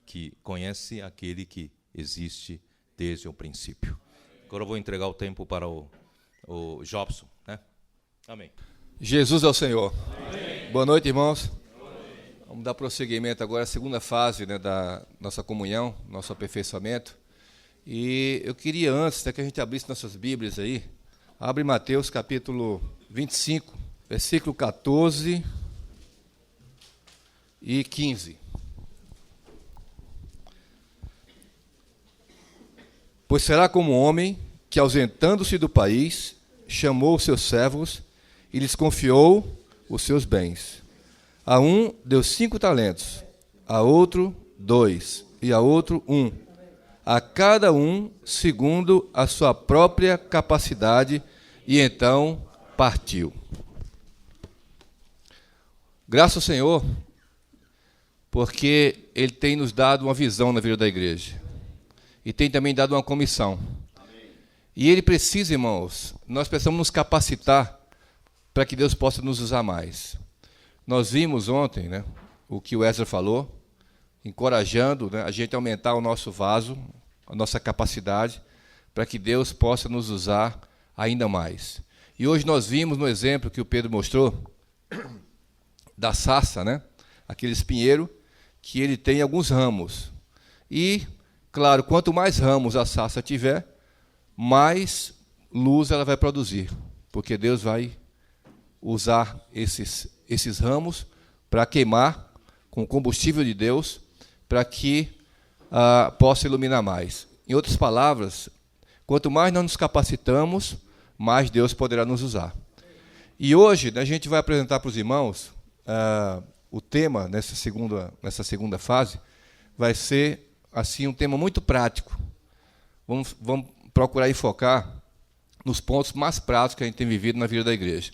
que conhecem aquele que existe desde o princípio. Agora eu vou entregar o tempo para o Jobson, né? Amém. Jesus é o Senhor. Amém. Boa noite, irmãos. Vamos dar prosseguimento agora à segunda fase, né, da nossa comunhão, nosso aperfeiçoamento. E eu queria, antes que a gente abrisse nossas Bíblias aí, abre Mateus capítulo 25, versículo 14 e 15. Pois será como um homem que, ausentando-se do país, chamou os seus servos e lhes confiou os seus bens. A um deu 5 talentos, a outro 2, e a outro 1. A cada um segundo a sua própria capacidade, e então partiu. Graças ao Senhor, porque Ele tem nos dado uma visão na vida da igreja. E tem também dado uma comissão. E Ele precisa, irmãos, nós precisamos nos capacitar para que Deus possa nos usar mais. Nós vimos ontem, né, o que o Ezra falou, encorajando, né, a gente a aumentar o nosso vaso, a nossa capacidade, para que Deus possa nos usar ainda mais. E hoje nós vimos no exemplo que o Pedro mostrou, da sarça, né, aquele espinheiro, que ele tem alguns ramos. E, claro, quanto mais ramos a sarça tiver, mais luz ela vai produzir, porque Deus vai usar esses ramos para queimar com o combustível de Deus, para que possa iluminar mais. Em outras palavras, quanto mais nós nos capacitamos, mais Deus poderá nos usar. E hoje, né, a gente vai apresentar para os irmãos o tema nessa segunda fase, vai ser assim um tema muito prático. Vamos procurar enfocar nos pontos mais práticos que a gente tem vivido na vida da igreja.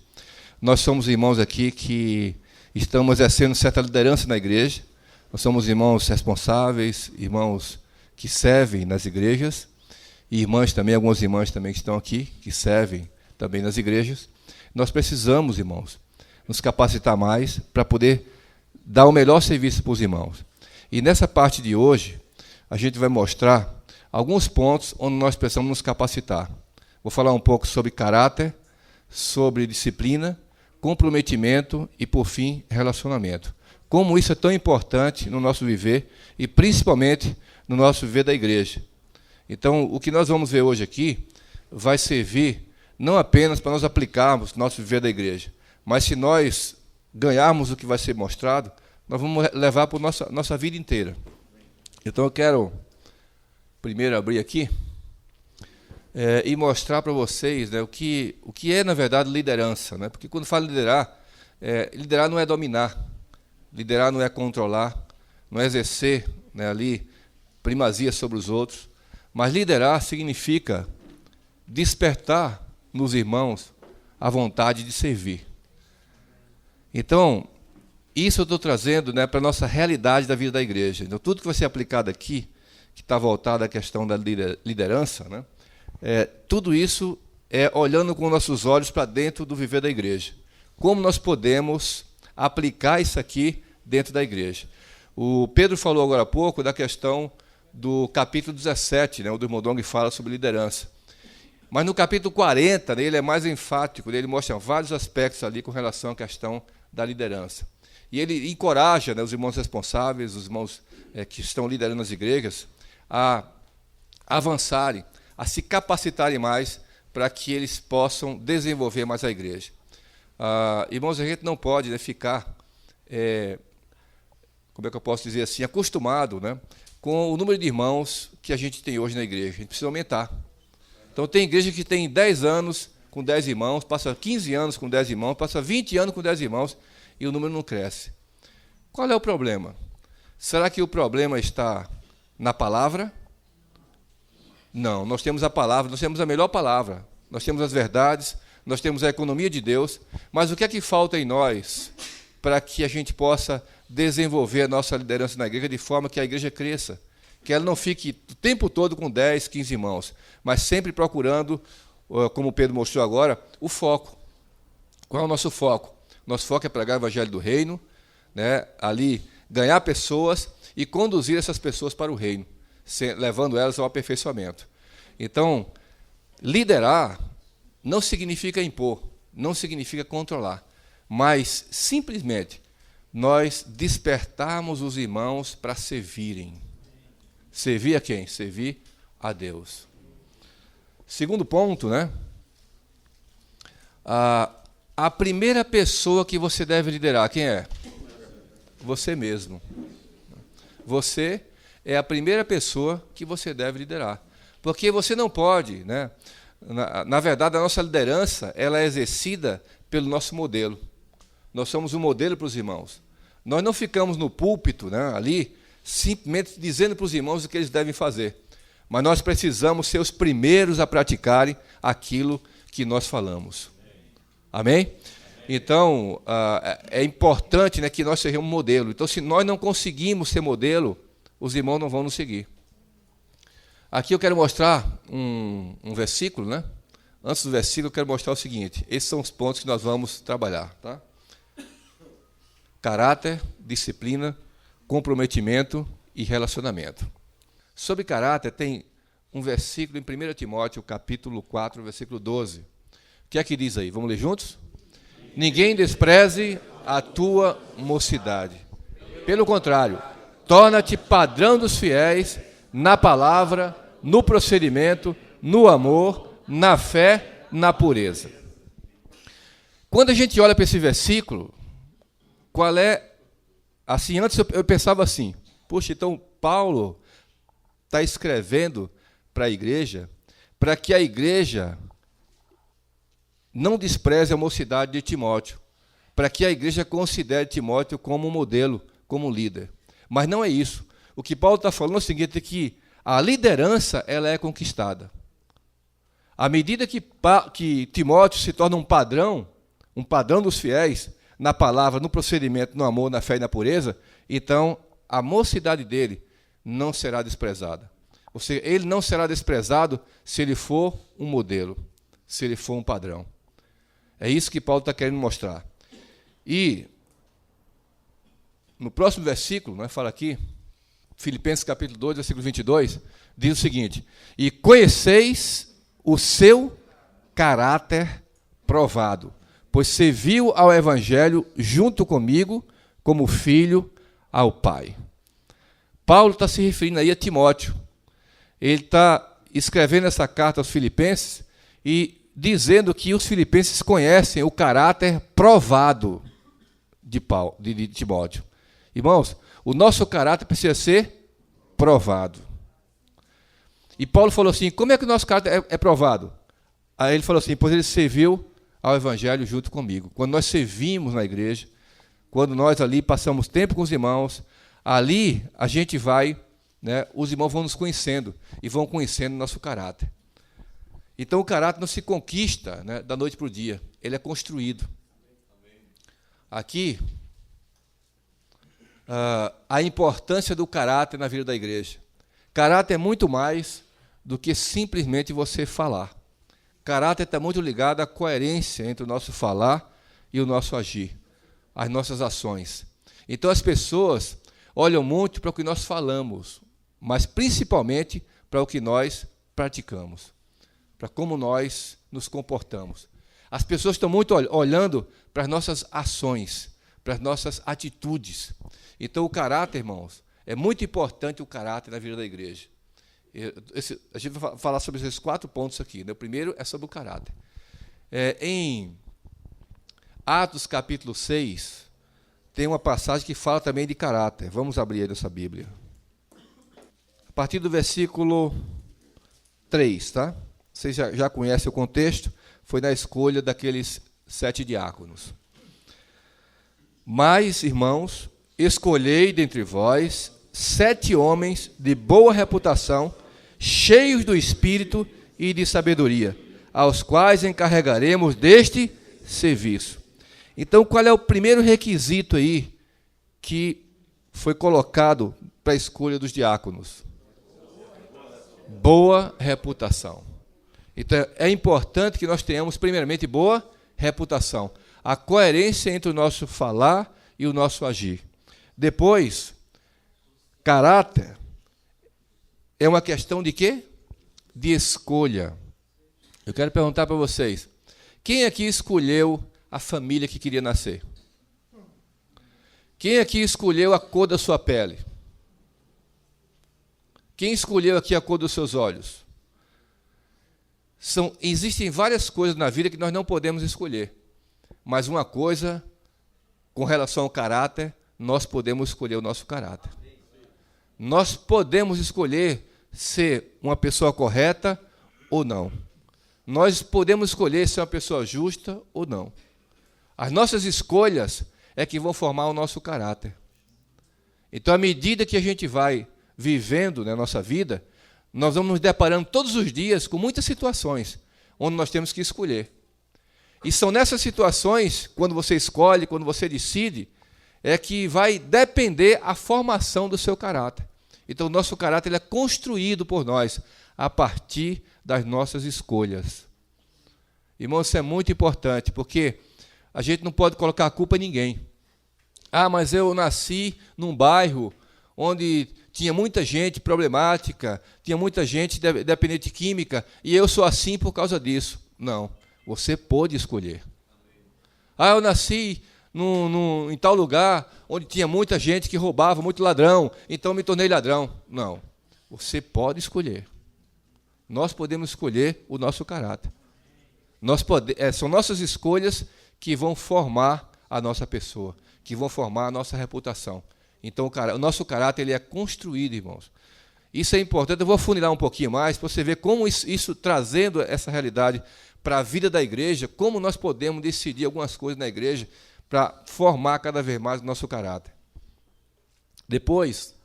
Nós somos irmãos aqui que estamos exercendo certa liderança na igreja. Nós somos irmãos responsáveis, irmãos que servem nas igrejas, e irmãs também, algumas irmãs também que estão aqui, que servem também nas igrejas. Nós precisamos, irmãos, nos capacitar mais para poder dar o melhor serviço para os irmãos. E nessa parte de hoje, a gente vai mostrar alguns pontos onde nós precisamos nos capacitar. Vou falar um pouco sobre caráter, sobre disciplina, comprometimento e, por fim, relacionamento. Como isso é tão importante no nosso viver e, principalmente, no nosso viver da igreja. Então, o que nós vamos ver hoje aqui vai servir não apenas para nós aplicarmos no nosso viver da igreja, mas se nós ganharmos o que vai ser mostrado, nós vamos levar para a nossa vida inteira. Então, eu quero primeiro abrir aqui e mostrar para vocês, né, o que é, na verdade, liderança. Né? Porque quando fala liderar, liderar não é dominar, liderar não é controlar, não é exercer, né, ali primazia sobre os outros, mas liderar significa despertar nos irmãos a vontade de servir. Então, isso eu estou trazendo, né, para a nossa realidade da vida da igreja. Então, tudo que vai ser aplicado aqui, que está voltado à questão da liderança, né, tudo isso é olhando com nossos olhos para dentro do viver da igreja. Como nós podemos aplicar isso aqui dentro da igreja? O Pedro falou agora há pouco da questão do capítulo 17, né, onde o irmão Dong fala sobre liderança. Mas no capítulo 40, né, ele é mais enfático, ele mostra vários aspectos ali com relação à questão da liderança. E ele encoraja, né, os irmãos responsáveis, os irmãos que estão liderando as igrejas, a avançarem, a se capacitarem mais para que eles possam desenvolver mais a igreja. Irmãos, a gente não pode, né, ficar, como é que eu posso dizer assim, acostumado, né, com o número de irmãos que a gente tem hoje na igreja. A gente precisa aumentar. Então, tem igreja que tem 10 anos com 10 irmãos, passa 15 anos com 10 irmãos, passa 20 anos com 10 irmãos e o número não cresce. Qual é o problema? Será que o problema está Na palavra? Não, nós temos a palavra, nós temos a melhor palavra, nós temos as verdades, nós temos a economia de Deus, mas o que é que falta em nós para que a gente possa desenvolver a nossa liderança na igreja de forma que a igreja cresça, que ela não fique o tempo todo com 10, 15 irmãos, mas sempre procurando, como o Pedro mostrou agora, o foco. Qual é o nosso foco? Nosso foco é pregar o evangelho do reino, né, ali ganhar pessoas e conduzir essas pessoas para o reino, levando elas ao aperfeiçoamento. Então, liderar não significa impor, não significa controlar, mas simplesmente nós despertarmos os irmãos para servirem. Servir a quem? Servir a Deus. Segundo ponto, né? A primeira pessoa que você deve liderar, quem é? Você mesmo. Você é a primeira pessoa que você deve liderar. Porque você não pode, né? Na verdade, a nossa liderança ela é exercida pelo nosso modelo. Nós somos um modelo para os irmãos. Nós não ficamos no púlpito, né, ali, simplesmente dizendo para os irmãos o que eles devem fazer. Mas nós precisamos ser os primeiros a praticarem aquilo que nós falamos. Amém? Então, é importante, né, que nós sejamos modelo. Então, se nós não conseguimos ser modelo, os irmãos não vão nos seguir. Aqui eu quero mostrar um versículo, né? Antes do versículo, eu quero mostrar o seguinte. Esses são os pontos que nós vamos trabalhar. Tá? Caráter, disciplina, comprometimento e relacionamento. Sobre caráter, tem um versículo em 1 Timóteo, capítulo 4, versículo 12. O que é que diz aí? Vamos ler juntos? Ninguém despreze a tua mocidade. Pelo contrário, torna-te padrão dos fiéis na palavra, no procedimento, no amor, na fé, na pureza. Quando a gente olha para esse versículo, qual é... Assim, antes eu pensava assim, puxa, então Paulo está escrevendo para a igreja, para que a igreja não despreze a mocidade de Timóteo, para que a igreja considere Timóteo como um modelo, como um líder. Mas não é isso. O que Paulo está falando é o seguinte, é que a liderança ela é conquistada. À medida que Timóteo se torna um padrão dos fiéis, na palavra, no procedimento, no amor, na fé e na pureza, então a mocidade dele não será desprezada. Ou seja, ele não será desprezado se ele for um modelo, se ele for um padrão. É isso que Paulo está querendo mostrar. E no próximo versículo, nós fala aqui, Filipenses capítulo 2, versículo 22, diz o seguinte: e conheceis o seu caráter provado, pois serviu ao evangelho junto comigo como filho ao Pai. Paulo está se referindo aí a Timóteo. Ele está escrevendo essa carta aos filipenses e dizendo que os filipenses conhecem o caráter provado de Timóteo. Irmãos, o nosso caráter precisa ser provado. E Paulo falou assim, como é que o nosso caráter é provado? Aí ele falou assim, pois ele serviu ao evangelho junto comigo. Quando nós servimos na igreja, quando nós ali passamos tempo com os irmãos, ali a gente vai, né, os irmãos vão nos conhecendo e vão conhecendo o nosso caráter. Então o caráter não se conquista, né, da noite para o dia, ele é construído. Aqui, a importância do caráter na vida da igreja. Caráter é muito mais do que simplesmente você falar. Caráter está muito ligado à coerência entre o nosso falar e o nosso agir, as nossas ações. Então as pessoas olham muito para o que nós falamos, mas principalmente para o que nós praticamos, para como nós nos comportamos. As pessoas estão muito olhando para as nossas ações, para as nossas atitudes. Então o caráter, irmãos, é muito importante o caráter na vida da igreja. A gente vai falar sobre esses 4 pontos aqui, né? O primeiro é sobre o caráter. Em Atos capítulo 6, tem uma passagem que fala também de caráter. Vamos abrir aí nossa Bíblia. A partir do versículo 3, tá? Vocês já conhecem o contexto, foi na escolha daqueles 7 diáconos. Mas, irmãos, escolhei dentre vós 7 homens de boa reputação, cheios do Espírito e de sabedoria, aos quais encarregaremos deste serviço. Então, qual é o primeiro requisito aí que foi colocado para a escolha dos diáconos? Boa reputação. Então, é importante que nós tenhamos, primeiramente, boa reputação. A coerência entre o nosso falar e o nosso agir. Depois, caráter é uma questão de quê? De escolha. Eu quero perguntar para vocês, quem aqui escolheu a família que queria nascer? Quem aqui escolheu a cor da sua pele? Quem escolheu aqui a cor dos seus olhos? Existem várias coisas na vida que nós não podemos escolher. Mas uma coisa, com relação ao caráter, nós podemos escolher o nosso caráter. Nós podemos escolher ser uma pessoa correta ou não. Nós podemos escolher ser uma pessoa justa ou não. As nossas escolhas é que vão formar o nosso caráter. Então, à medida que a gente vai vivendo na nossa vida, nós vamos nos deparando todos os dias com muitas situações onde nós temos que escolher. E são nessas situações, quando você escolhe, quando você decide, é que vai depender a formação do seu caráter. Então, o nosso caráter ele é construído por nós a partir das nossas escolhas. Irmãos, isso é muito importante, porque a gente não pode colocar a culpa em ninguém. Ah, mas eu nasci num bairro onde tinha muita gente problemática, tinha muita gente dependente de química, e eu sou assim por causa disso. Não, você pôde escolher. Ah, eu nasci em tal lugar onde tinha muita gente que roubava, muito ladrão, então me tornei ladrão. Não, você pode escolher. Nós podemos escolher o nosso caráter. São nossas escolhas que vão formar a nossa pessoa, que vão formar a nossa reputação. Então, o nosso caráter ele é construído, irmãos. Isso é importante. Eu vou afunilar um pouquinho mais para você ver como isso trazendo essa realidade para a vida da igreja, como nós podemos decidir algumas coisas na igreja para formar cada vez mais o nosso caráter. Depois,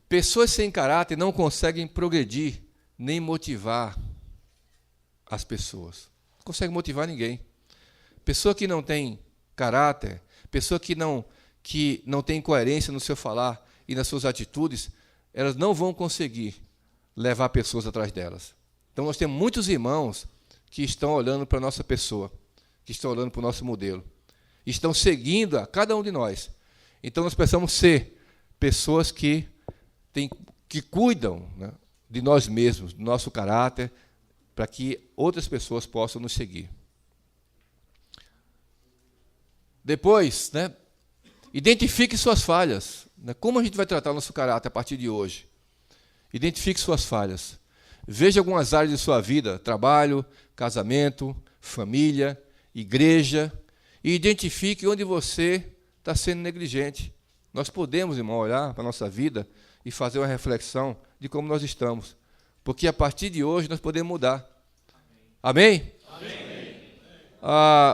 pessoas sem caráter não conseguem progredir nem motivar as pessoas. Não consegue motivar ninguém. Pessoa que não tem caráter, pessoa que não tem coerência no seu falar e nas suas atitudes, elas não vão conseguir levar pessoas atrás delas. Então, nós temos muitos irmãos que estão olhando para a nossa pessoa, que estão olhando para o nosso modelo, estão seguindo a cada um de nós. Então, nós precisamos ser pessoas que cuidam, né, de nós mesmos, do nosso caráter, para que outras pessoas possam nos seguir. Depois, né, identifique suas falhas. Né? Como a gente vai tratar o nosso caráter a partir de hoje? Identifique suas falhas. Veja algumas áreas de sua vida, trabalho, casamento, família, igreja, e identifique onde você está sendo negligente. Nós podemos, irmão, olhar para a nossa vida e fazer uma reflexão de como nós estamos. Porque a partir de hoje nós podemos mudar. Amém? Amém.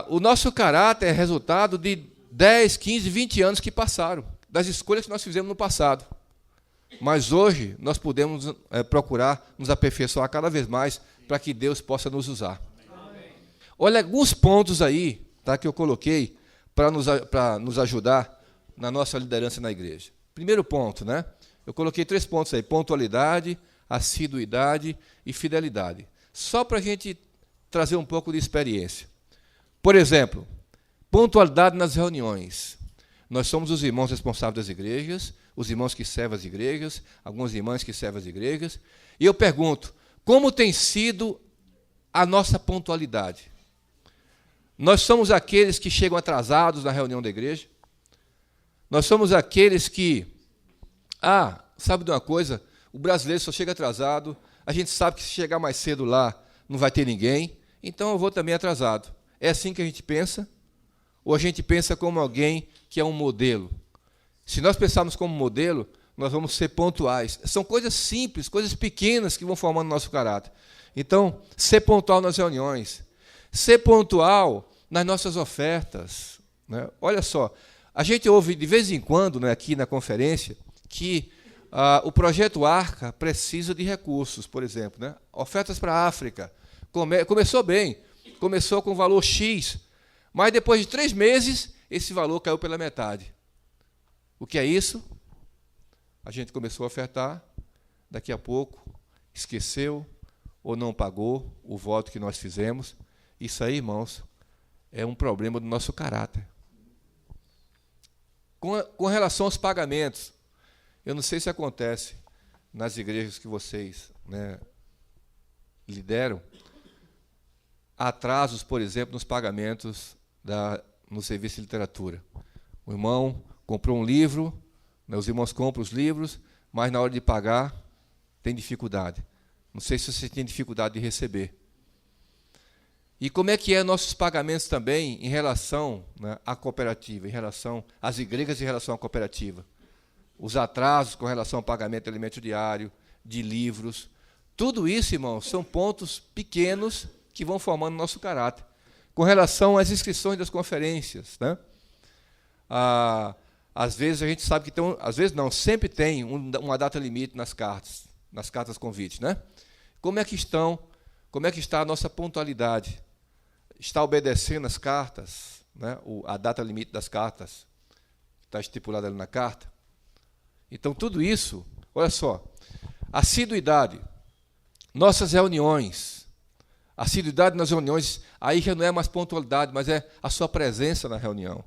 O nosso caráter é resultado de 10, 15, 20 anos que passaram, das escolhas que nós fizemos no passado. Mas hoje nós podemos procurar nos aperfeiçoar cada vez mais para que Deus possa nos usar. Amém. Olha alguns pontos aí, tá, que eu coloquei para nos ajudar na nossa liderança na igreja. Primeiro ponto, né? Eu coloquei 3 pontos aí: pontualidade, assiduidade e fidelidade. Só para a gente trazer um pouco de experiência. Por exemplo, pontualidade nas reuniões. Nós somos os irmãos responsáveis das igrejas, os irmãos que servem as igrejas, algumas irmãs que servem as igrejas. E eu pergunto, como tem sido a nossa pontualidade? Nós somos aqueles que chegam atrasados na reunião da igreja? Nós somos aqueles que, sabe de uma coisa? O brasileiro só chega atrasado, a gente sabe que se chegar mais cedo lá não vai ter ninguém, então eu vou também atrasado. É assim que a gente pensa? Ou a gente pensa como alguém que é um modelo? Se nós pensarmos como modelo, nós vamos ser pontuais. São coisas simples, coisas pequenas que vão formando o nosso caráter. Então, ser pontual nas reuniões, ser pontual nas nossas ofertas. Né? Olha só, a gente ouve de vez em quando, né, aqui na conferência, que o projeto Arca precisa de recursos, por exemplo, né? Ofertas para a África. Começou bem, começou com valor X, mas depois de 3 meses, esse valor caiu pela metade. O que é isso? A gente começou a ofertar, daqui a pouco esqueceu ou não pagou o voto que nós fizemos. Isso aí, irmãos, é um problema do nosso caráter. Com relação aos pagamentos, eu não sei se acontece nas igrejas que vocês, né, lideram, atrasos, por exemplo, nos pagamentos no serviço de literatura. O irmão comprou um livro, né, os irmãos compram os livros, mas na hora de pagar tem dificuldade. Não sei se você tem dificuldade de receber. E como é que é nossos pagamentos também em relação, né, à cooperativa, em relação às igrejas em relação à cooperativa? Os atrasos com relação ao pagamento de alimento diário, de livros. Tudo isso, irmãos, são pontos pequenos que vão formando o nosso caráter. Com relação às inscrições das conferências, né? Às vezes a gente sabe que tem, às vezes não, sempre tem uma data limite nas cartas convite, né? Como é que está a nossa pontualidade? Está obedecendo as cartas, né? A data limite das cartas está estipulada ali na carta? Então, tudo isso, olha só, assiduidade, nossas reuniões, assiduidade nas reuniões, aí já não é mais pontualidade, mas é a sua presença na reunião,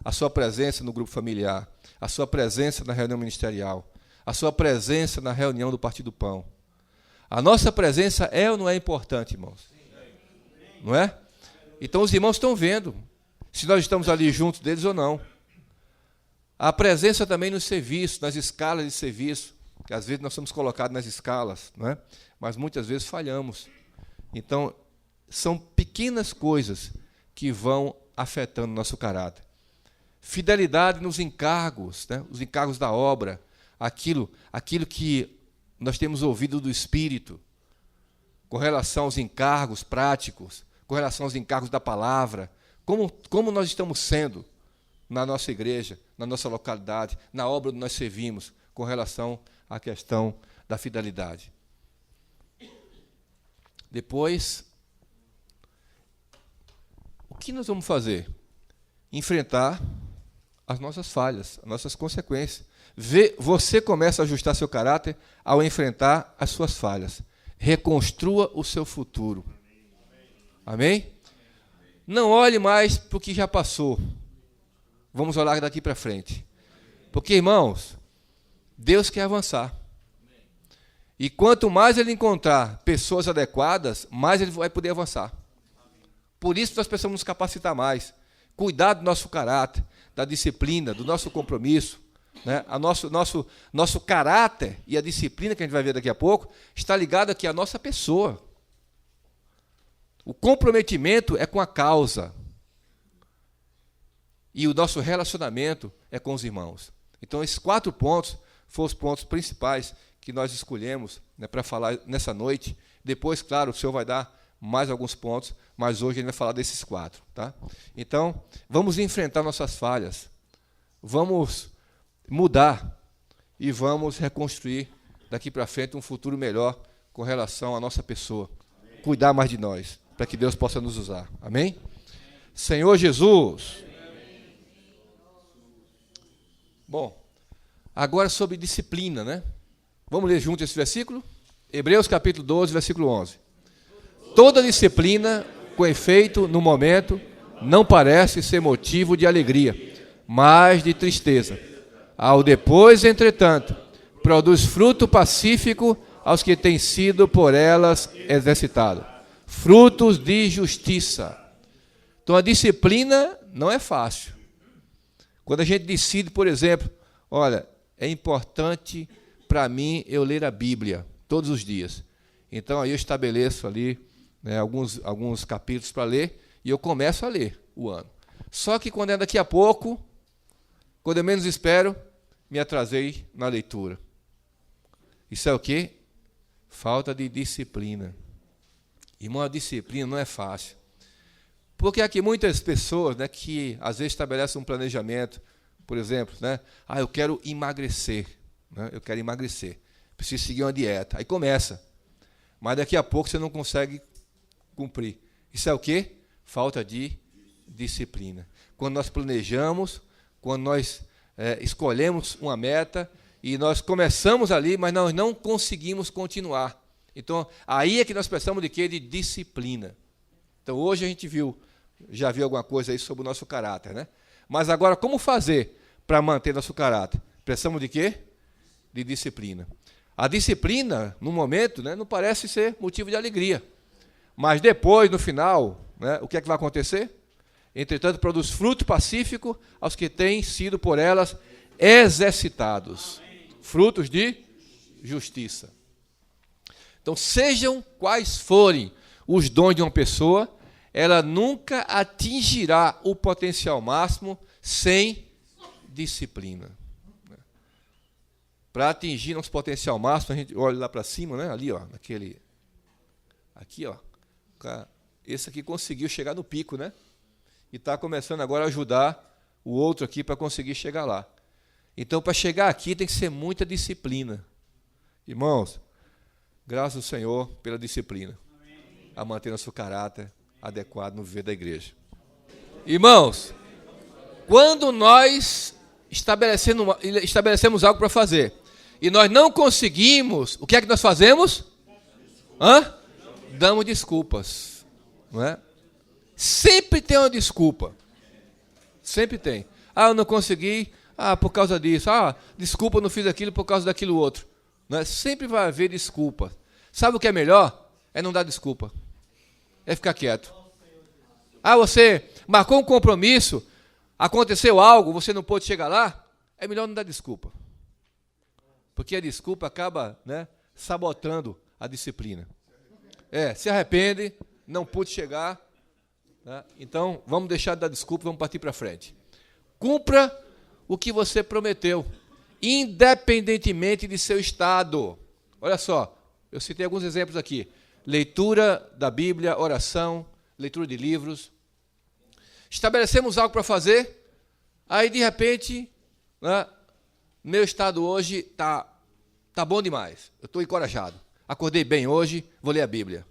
a sua presença no grupo familiar, a sua presença na reunião ministerial, a sua presença na reunião do Partido Pão. A nossa presença é ou não é importante, irmãos? Não é? Então, os irmãos estão vendo se nós estamos ali juntos deles ou não. A presença também no serviço, nas escalas de serviço, que às vezes nós somos colocados nas escalas, não é? Mas muitas vezes falhamos. Então, são pequenas coisas que vão afetando o nosso caráter. Fidelidade nos encargos, né? Os encargos da obra, aquilo que nós temos ouvido do Espírito, com relação aos encargos práticos, com relação aos encargos da palavra, como nós estamos sendo na nossa igreja, na nossa localidade, na obra onde nós servimos, com relação à questão da fidelidade. Depois, o que nós vamos fazer? Enfrentar as nossas falhas, as nossas consequências. Você começa a ajustar seu caráter ao enfrentar as suas falhas. Reconstrua o seu futuro. Amém? Não olhe mais para o que já passou. Vamos olhar daqui para frente. Porque, irmãos, Deus quer avançar. E quanto mais Ele encontrar pessoas adequadas, mais Ele vai poder avançar. Por isso nós precisamos nos capacitar mais. Cuidar do nosso caráter, da disciplina, do nosso compromisso. Né? Nosso caráter e a disciplina que a gente vai ver daqui a pouco está ligado aqui à nossa pessoa. O comprometimento é com a causa. E o nosso relacionamento é com os irmãos. Então, esses 4 pontos foram os pontos principais que nós escolhemos, né, para falar nessa noite. Depois, claro, o senhor vai dar mais alguns pontos, mas hoje a gente vai falar desses 4. Tá? Então, vamos enfrentar nossas falhas. Vamos mudar e vamos reconstruir daqui para frente um futuro melhor com relação à nossa pessoa. Amém. Cuidar mais de nós, para que Deus possa nos usar. Amém? Senhor Jesus. Bom, agora sobre disciplina, né? Vamos ler junto esse versículo? Hebreus capítulo 12, versículo 11. Toda disciplina, com efeito, no momento, não parece ser motivo de alegria, mas de tristeza. Ao depois, entretanto, produz fruto pacífico aos que têm sido por elas exercitados. Frutos de justiça. Então, a disciplina não é fácil. Quando a gente decide, por exemplo, olha, é importante para mim eu ler a Bíblia todos os dias. Então, aí eu estabeleço ali, né, alguns capítulos para ler e eu começo a ler o ano. Só que quando é daqui a pouco, quando eu menos espero, me atrasei na leitura. Isso é o quê? Falta de disciplina. Irmão, a disciplina não é fácil. Porque aqui muitas pessoas, né, que às vezes estabelecem um planejamento, por exemplo, né, eu quero emagrecer. né? Eu quero emagrecer, preciso seguir uma dieta. Aí começa, mas daqui a pouco você não consegue cumprir. Isso é o quê? Falta de disciplina. Quando nós planejamos, quando nós escolhemos uma meta e nós começamos ali, mas nós não conseguimos continuar. Então, aí é que nós precisamos de quê? De disciplina. Então, hoje a gente já viu alguma coisa aí sobre o nosso caráter, né? Mas agora, como fazer para manter nosso caráter? Precisamos de quê? De disciplina. A disciplina, no momento, né, não parece ser motivo de alegria. Mas depois, no final, né, o que é que vai acontecer? Entretanto, produz fruto pacífico aos que têm sido por elas exercitados. Frutos de justiça. Então, sejam quais forem os dons de uma pessoa, ela nunca atingirá o potencial máximo sem disciplina. Para atingir nosso potencial máximo, a gente olha lá para cima, né? Ali, ó, aqui, ó, esse aqui conseguiu chegar no pico, né? E está começando agora a ajudar o outro aqui para conseguir chegar lá. Então, para chegar aqui tem que ser muita disciplina. Irmãos, graças ao Senhor pela disciplina, a manter nosso caráter adequado no viver da igreja. Irmãos, quando nós estabelecemos algo para fazer e nós não conseguimos, o que é que nós fazemos? Damos desculpas, não é? Sempre tem uma desculpa. Sempre tem. Eu não consegui, por causa disso. Desculpa, eu não fiz aquilo por causa daquilo outro. Não é? Sempre vai haver desculpa. Sabe o que é melhor? É não dar desculpa. É ficar quieto. Você marcou um compromisso, aconteceu algo, você não pôde chegar lá, é melhor não dar desculpa. Porque a desculpa acaba, né, sabotando a disciplina. Se arrepende, não pude chegar. Né? Então, vamos deixar de dar desculpa, vamos partir para frente. Cumpra o que você prometeu, independentemente de seu estado. Olha só, eu citei alguns exemplos aqui. Leitura da Bíblia, oração, leitura de livros. Estabelecemos algo para fazer, aí de repente, né, meu estado hoje tá bom demais, eu estou encorajado. Acordei bem hoje, vou ler a Bíblia.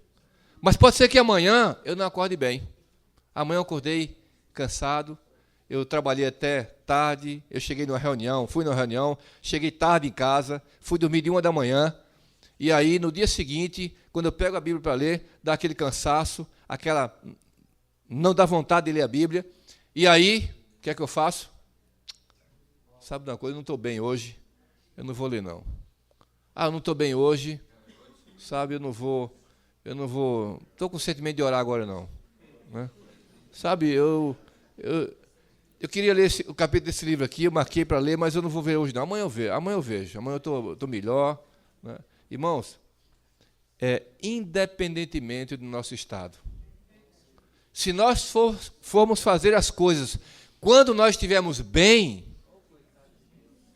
Mas pode ser que amanhã eu não acorde bem. Amanhã eu acordei cansado, eu trabalhei até tarde, eu cheguei numa reunião, fui numa reunião, cheguei tarde em casa, fui dormir de 1 da manhã, e aí no dia seguinte, quando eu pego a Bíblia para ler, dá aquele cansaço, não dá vontade de ler a Bíblia, e aí, o que é que eu faço? Sabe de uma coisa, eu não estou bem hoje, eu não vou ler não. Eu não estou bem hoje, sabe, eu não vou, estou com o sentimento de orar agora não. Né? Sabe, eu queria ler o capítulo desse livro aqui, eu marquei para ler, mas eu não vou ver hoje não, amanhã eu vejo, amanhã eu estou melhor. Né? Irmãos, independentemente do nosso estado, se nós formos fazer as coisas quando nós estivermos bem,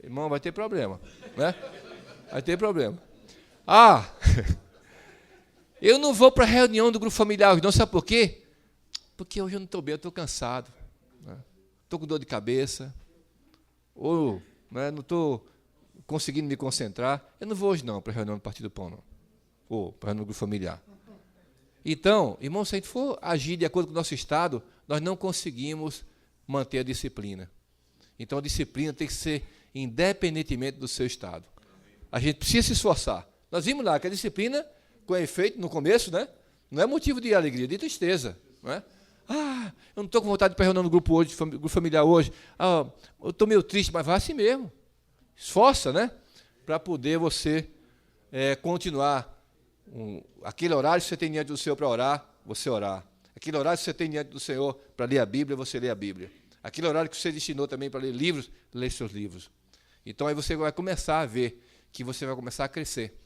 irmão, vai ter problema, né? Vai ter problema. Eu não vou para a reunião do grupo familiar hoje, não, sabe por quê? Porque hoje eu não estou bem, eu estou cansado, né? Estou com dor de cabeça, ou, né, não estou conseguindo me concentrar. Eu não vou hoje não para a reunião do Partido do Pão, não. Ou para a reunião do grupo familiar. Então, irmão, se a gente for agir de acordo com o nosso estado, nós não conseguimos manter a disciplina. Então, a disciplina tem que ser independentemente do seu estado. A gente precisa se esforçar. Nós vimos lá que a disciplina, com efeito, no começo, né, não é motivo de alegria, de tristeza. Não é? Eu não estou com vontade de ir para a reunião do grupo familiar hoje. Eu estou meio triste, mas vai assim mesmo. Esforça, né, para poder você continuar. Aquele horário que você tem diante do Senhor para orar, você orar. Aquele horário que você tem diante do Senhor para ler a Bíblia, você lê a Bíblia. Aquele horário que você destinou também para ler livros, lê seus livros. Então aí você vai começar a ver que você vai começar a crescer.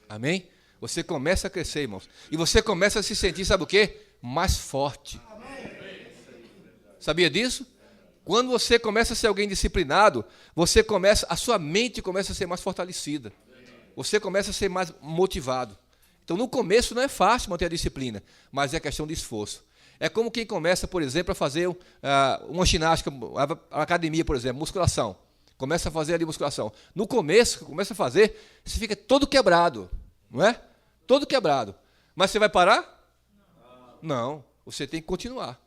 Amém? Você começa a crescer, irmãos. E você começa a se sentir, sabe o quê? Mais forte. Sabia disso? Quando você começa a ser alguém disciplinado, a sua mente começa a ser mais fortalecida. Você começa a ser mais motivado. Então, no começo não é fácil manter a disciplina, mas é questão de esforço. É como quem começa, por exemplo, a fazer uma ginástica, a academia, por exemplo, musculação. Começa a fazer ali musculação. No começo, começa a fazer, você fica todo quebrado, não é? Todo quebrado. Mas você vai parar? Não, você tem que continuar.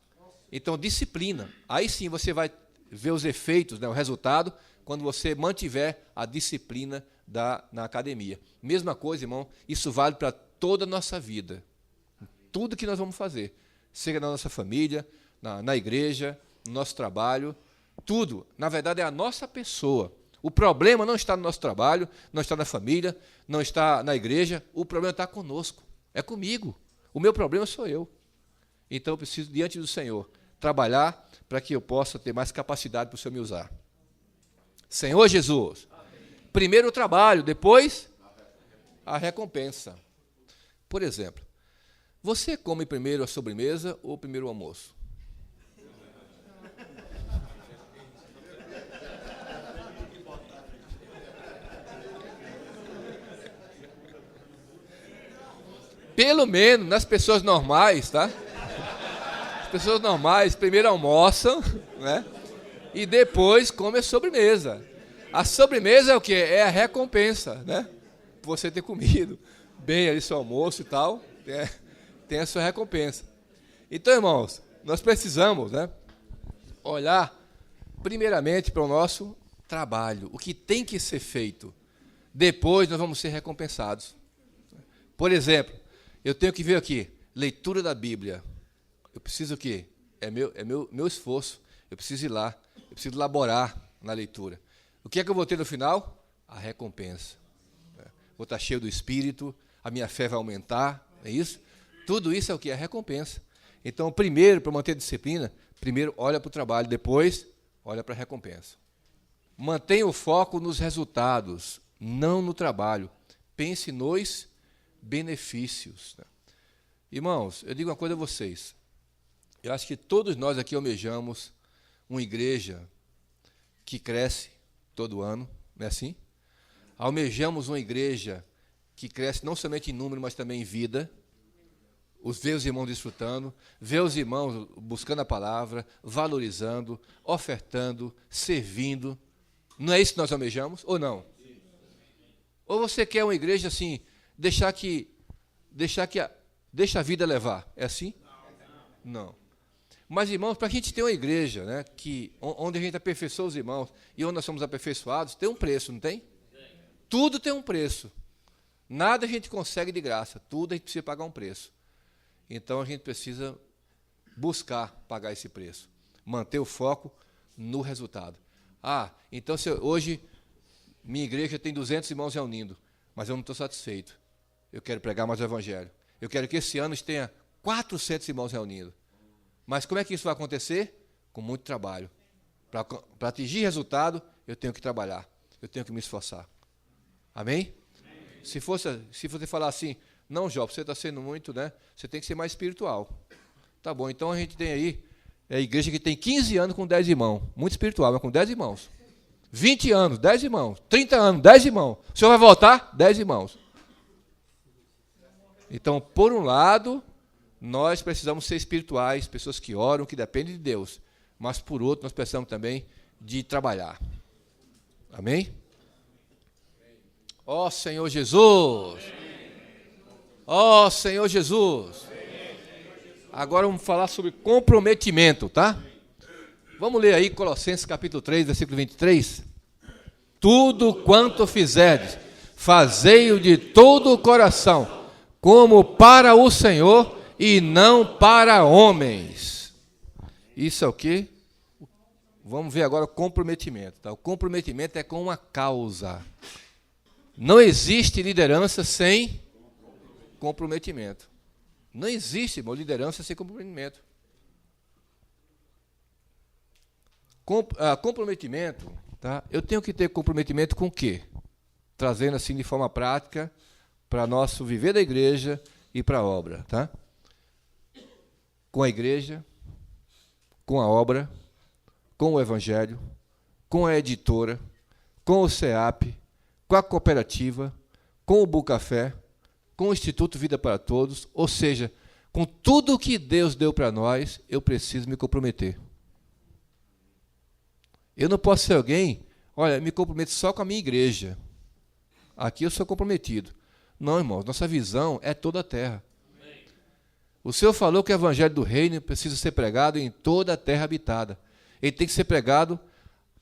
Então, disciplina. Aí sim você vai ver os efeitos, né, o resultado, quando você mantiver a disciplina na academia. Mesma coisa, irmão, isso vale para toda a nossa vida. Tudo que nós vamos fazer, seja na nossa família, na igreja, no nosso trabalho, tudo, na verdade, é a nossa pessoa. O problema não está no nosso trabalho, não está na família, não está na igreja, o problema está conosco, é comigo. O meu problema sou eu. Então, eu preciso, diante do Senhor, trabalhar para que eu possa ter mais capacidade para o Senhor me usar. Senhor Jesus, primeiro o trabalho, depois a recompensa. Por exemplo, você come primeiro a sobremesa ou primeiro o almoço? Pelo menos nas pessoas normais, tá? As pessoas normais primeiro almoçam, né? E depois come a sobremesa. A sobremesa é o quê? É a recompensa, né? Por você ter comido bem ali seu almoço e tal, tem a sua recompensa. Então, irmãos, nós precisamos, né, olhar primeiramente para o nosso trabalho, o que tem que ser feito. Depois nós vamos ser recompensados. Por exemplo, eu tenho que ver aqui, leitura da Bíblia. Eu preciso o quê? É meu esforço. Eu preciso ir lá. Eu preciso elaborar na leitura. O que é que eu vou ter no final? A recompensa. Vou estar cheio do Espírito, a minha fé vai aumentar, é isso? Tudo isso é o que? A recompensa. Então, primeiro, para manter a disciplina, primeiro olha para o trabalho, depois olha para a recompensa. Mantenha o foco nos resultados, não no trabalho. Pense nos benefícios. Irmãos, eu digo uma coisa a vocês. Eu acho que todos nós aqui almejamos uma igreja que cresce todo ano, não é assim? Almejamos uma igreja que cresce não somente em número, mas também em vida. Ver os irmãos desfrutando, ver os irmãos buscando a palavra, valorizando, ofertando, servindo. Não é isso que nós almejamos, ou não? Ou você quer uma igreja assim, deixa a vida levar, é assim? Não. Mas, irmãos, para a gente ter uma igreja, né, onde a gente aperfeiçoa os irmãos e onde nós somos aperfeiçoados, tem um preço, não tem? Tudo tem um preço. Nada a gente consegue de graça, tudo a gente precisa pagar um preço. Então, a gente precisa buscar pagar esse preço, manter o foco no resultado. Então, hoje, minha igreja tem 200 irmãos reunindo, mas eu não estou satisfeito. Eu quero pregar mais o Evangelho. Eu quero que esse ano tenha 400 irmãos reunindo. Mas como é que isso vai acontecer? Com muito trabalho. Para atingir resultado, eu tenho que trabalhar, eu tenho que me esforçar. Amém? Se você falar assim, não, Jó, você está sendo muito, né? Você tem que ser mais espiritual. Tá bom, então a gente tem aí a igreja que tem 15 anos com 10 irmãos. Muito espiritual, mas com 10 irmãos. 20 anos, 10 irmãos. 30 anos, 10 irmãos. O senhor vai voltar? 10 irmãos. Então, por um lado, nós precisamos ser espirituais, pessoas que oram, que dependem de Deus. Mas, por outro, nós precisamos também de trabalhar. Amém? Ó Senhor Jesus! Ó Senhor Jesus! Agora vamos falar sobre comprometimento, tá? Vamos ler aí Colossenses capítulo 3, versículo 23. Tudo quanto fizerdes, fazei-o de todo o coração, como para o Senhor e não para homens. Isso é o quê? Vamos ver agora o comprometimento. Tá? O comprometimento é com uma causa. Não existe liderança sem comprometimento. Não existe, irmão, liderança sem comprometimento. Comprometimento, tá? Eu tenho que ter comprometimento com o quê? Trazendo assim de forma prática para nosso viver da igreja e para a obra, tá? Com a igreja, com a obra, com o evangelho, com a editora, com o CEAP, com a cooperativa, com o Bucafé, com o Instituto Vida para Todos, ou seja, com tudo que Deus deu para nós, eu preciso me comprometer. Eu não posso ser alguém olha, me comprometo só com a minha igreja. Aqui eu sou comprometido. Não, irmãos, nossa visão é toda a terra. O Senhor falou que o evangelho do reino precisa ser pregado em toda a terra habitada. Ele tem que ser pregado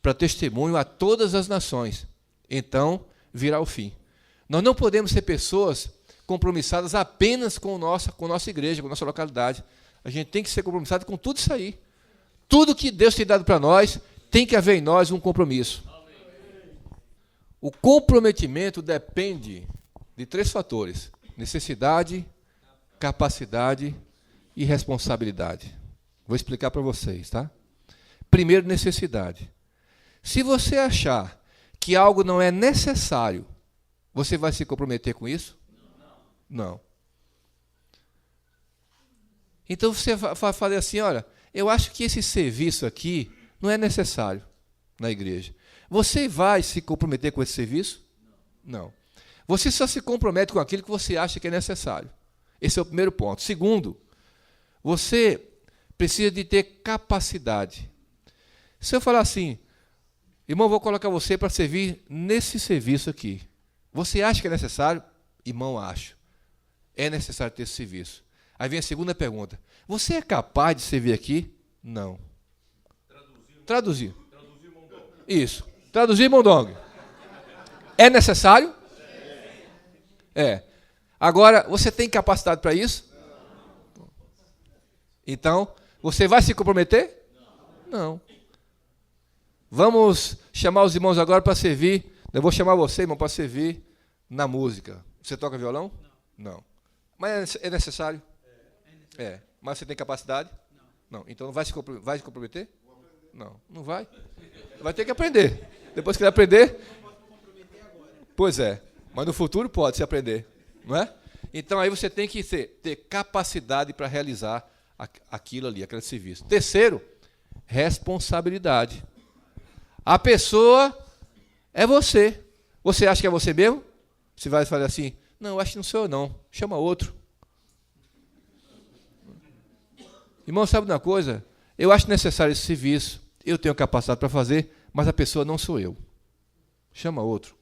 para testemunho a todas as nações. Então, virá o fim. Nós não podemos ser pessoas compromissadas apenas com nossa igreja, com a nossa localidade. A gente tem que ser compromissado com tudo isso aí. Tudo que Deus tem dado para nós, tem que haver em nós um compromisso. O comprometimento depende de 3 fatores: necessidade, capacidade e responsabilidade. Vou explicar para vocês, tá? Primeiro, necessidade. Se você achar que algo não é necessário, você vai se comprometer com isso? Não. Então você vai falar assim, olha, eu acho que esse serviço aqui não é necessário na igreja. Você vai se comprometer com esse serviço? Não. Você só se compromete com aquilo que você acha que é necessário. Esse é o primeiro ponto. Segundo, você precisa de ter capacidade. Se eu falar assim, irmão, vou colocar você para servir nesse serviço aqui. Você acha que é necessário? Irmão, acho. É necessário ter esse serviço. Aí vem a segunda pergunta. Você é capaz de servir aqui? Não. Traduzir. Isso. Traduzir mondongue. É necessário? É. Agora, você tem capacidade para isso? Então, você vai se comprometer? Não. Vamos chamar os irmãos agora para servir. Eu vou chamar você, irmão, para servir na música. Você toca violão? Não. Mas é necessário? É. Mas você tem capacidade? Não. Então não vai se comprometer? Não. Não vai. Vai ter que aprender. Depois que ele aprender... Pois é. Mas no futuro pode se aprender. Não é? Então aí você tem que ter capacidade para realizar aquilo ali, aquele serviço. Terceiro, responsabilidade. A pessoa é você. Você acha que é você mesmo? Você vai falar assim, não, eu acho que não sou eu não, chama outro. Irmão, sabe uma coisa? Eu acho necessário esse serviço, eu tenho capacidade para fazer, mas a pessoa não sou eu. Chama outro.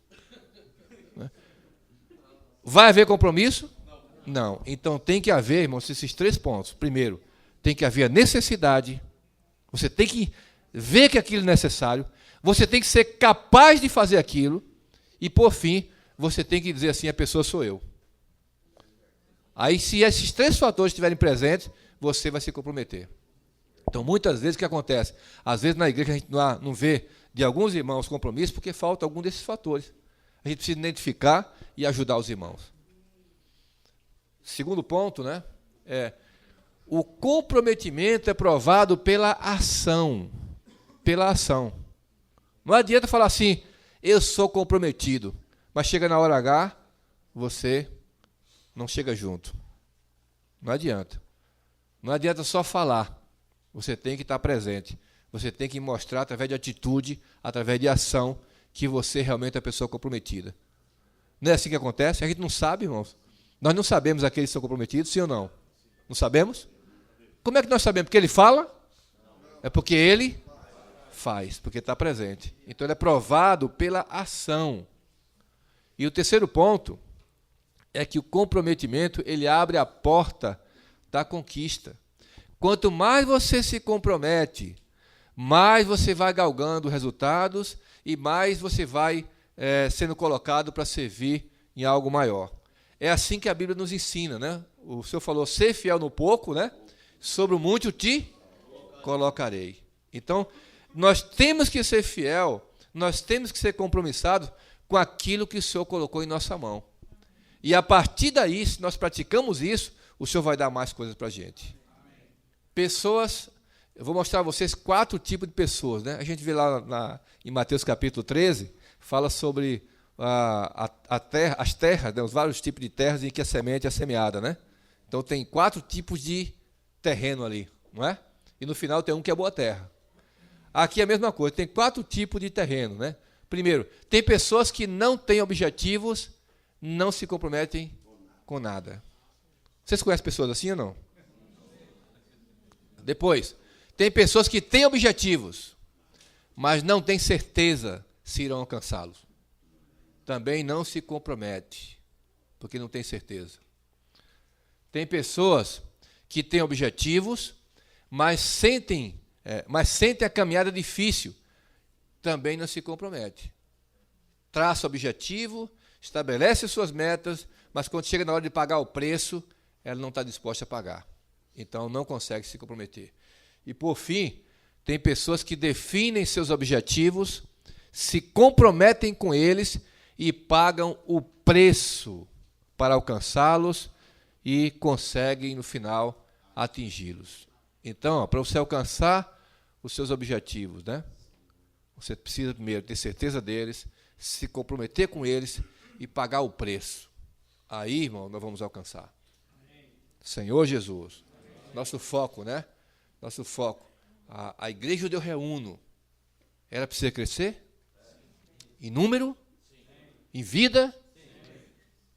Vai haver compromisso? Não. Então tem que haver, irmãos, esses 3 pontos. Primeiro, tem que haver a necessidade. Você tem que ver que aquilo é necessário. Você tem que ser capaz de fazer aquilo. E, por fim, você tem que dizer assim, a pessoa sou eu. Aí, se esses 3 fatores estiverem presentes, você vai se comprometer. Então, muitas vezes, o que acontece? Às vezes, na igreja, a gente não vê de alguns irmãos compromisso porque falta algum desses fatores. A gente precisa identificar e ajudar os irmãos. Segundo ponto, né? O comprometimento é provado pela ação. Pela ação. Não adianta falar assim, eu sou comprometido, mas chega na hora H, você não chega junto. Não adianta. Não adianta só falar. Você tem que estar presente. Você tem que mostrar através de atitude, através de ação, que você realmente é a pessoa comprometida. Não é assim que acontece? A gente não sabe, irmãos. Nós não sabemos aqueles que são comprometidos, sim ou não? Não sabemos? Como é que nós sabemos? Porque ele fala? É porque ele faz, porque está presente. Então ele é provado pela ação. E o terceiro ponto é que o comprometimento ele abre a porta da conquista. Quanto mais você se compromete, mais você vai galgando resultados e mais você vai sendo colocado para servir em algo maior. É assim que a Bíblia nos ensina, né? O Senhor falou, ser fiel no pouco, né? Sobre o muito te colocarei. Então, nós temos que ser fiel, nós temos que ser compromissados com aquilo que o Senhor colocou em nossa mão. E a partir daí, se nós praticamos isso, o Senhor vai dar mais coisas para a gente. Pessoas, eu vou mostrar a vocês 4 tipos de pessoas, né? A gente vê lá em Mateus capítulo 13, fala sobre as terras, né? Os vários tipos de terras em que a semente é semeada, né? Então tem 4 tipos de terreno ali, não é? E no final tem um que é boa terra. Aqui é a mesma coisa, tem 4 tipos de terreno, né? Primeiro, tem pessoas que não têm objetivos, não se comprometem com nada. Vocês conhecem pessoas assim ou não? Depois, tem pessoas que têm objetivos, mas não têm certeza se irão alcançá-los. Também não se compromete, porque não tem certeza. Tem pessoas que têm objetivos, mas sentem a caminhada difícil, também não se compromete. Traça o objetivo, estabelece suas metas, mas quando chega na hora de pagar o preço, ela não está disposta a pagar. Então, não consegue se comprometer. E, por fim, tem pessoas que definem seus objetivos, se comprometem com eles e pagam o preço para alcançá-los e conseguem, no final, atingi-los. Então, para você alcançar os seus objetivos, né? Você precisa primeiro ter certeza deles, se comprometer com eles e pagar o preço. Aí, irmão, nós vamos alcançar. Senhor Jesus, nosso foco, né? Nosso foco. A igreja onde eu reúno, ela precisa crescer? Em número? Em vida?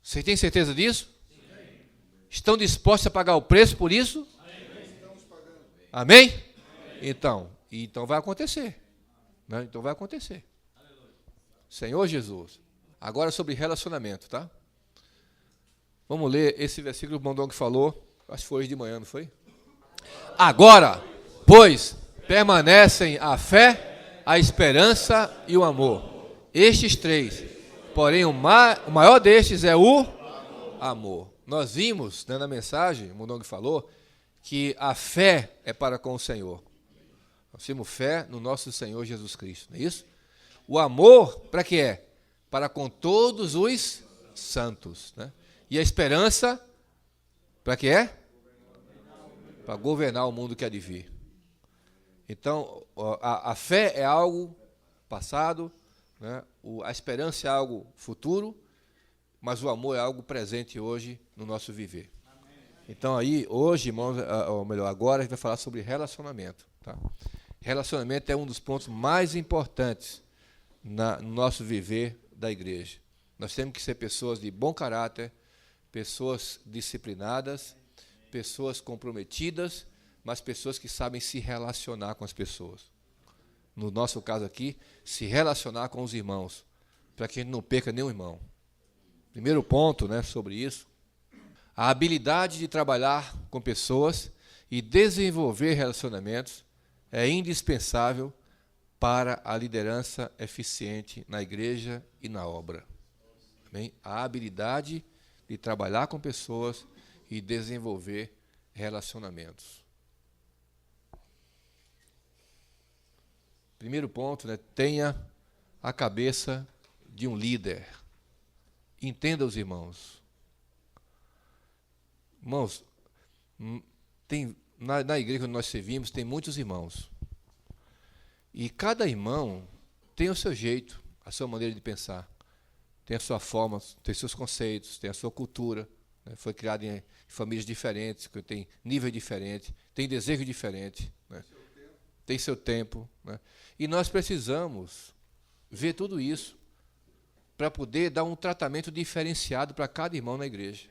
Você tem certeza disso? Estão dispostos a pagar o preço por isso? Amém? Então vai acontecer. Né? Então vai acontecer. Senhor Jesus. Agora sobre relacionamento, tá? Vamos ler esse versículo que o Mondong falou, acho que foi hoje de manhã, não foi? Agora, pois, permanecem a fé, a esperança e o amor. Estes três. Porém, o maior destes é o amor. Nós vimos, né, na mensagem, o Mondong falou, que a fé é para com o Senhor. Nós temos fé no nosso Senhor Jesus Cristo, não é isso? O amor, para que é? Para com todos os santos. Né? E a esperança, para que é? Para governar o mundo que há de vir. Então, a fé é algo passado, né? A esperança é algo futuro, mas o amor é algo presente hoje no nosso viver. Então, aí, hoje, irmãos, ou melhor, agora a gente vai falar sobre relacionamento. Tá? Relacionamento é um dos pontos mais importantes no nosso viver da igreja. Nós temos que ser pessoas de bom caráter, pessoas disciplinadas, pessoas comprometidas, mas pessoas que sabem se relacionar com as pessoas. No nosso caso aqui, se relacionar com os irmãos, para que a gente não perca nenhum irmão. Primeiro ponto, né, sobre isso, a habilidade de trabalhar com pessoas e desenvolver relacionamentos é indispensável para a liderança eficiente na igreja e na obra. Amém? A habilidade de trabalhar com pessoas e desenvolver relacionamentos. Primeiro ponto, né, tenha a cabeça de um líder. Entenda os irmãos. Irmãos, na igreja onde nós servimos, tem muitos irmãos. E cada irmão tem o seu jeito, a sua maneira de pensar. Tem a sua forma, tem seus conceitos, tem a sua cultura. Né? Foi criado em famílias diferentes, tem níveis diferentes, tem desejo diferente. Né? Tem seu tempo. Né? E nós precisamos ver tudo isso para poder dar um tratamento diferenciado para cada irmão na igreja.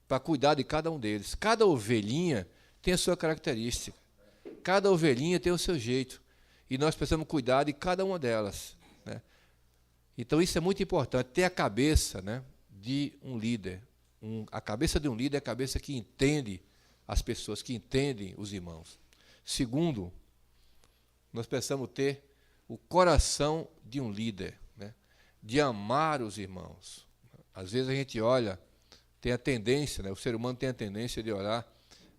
Para cuidar de cada um deles. Cada ovelhinha tem a sua característica. Cada ovelhinha tem o seu jeito. E nós precisamos cuidar de cada uma delas. Né? Então, isso é muito importante. Ter a cabeça, né, de um líder. A cabeça de um líder é a cabeça que entende as pessoas, que entende os irmãos. Segundo, nós precisamos ter o coração de um líder. Né, de amar os irmãos. Às vezes a gente olha, tem a tendência, né, o ser humano tem a tendência de olhar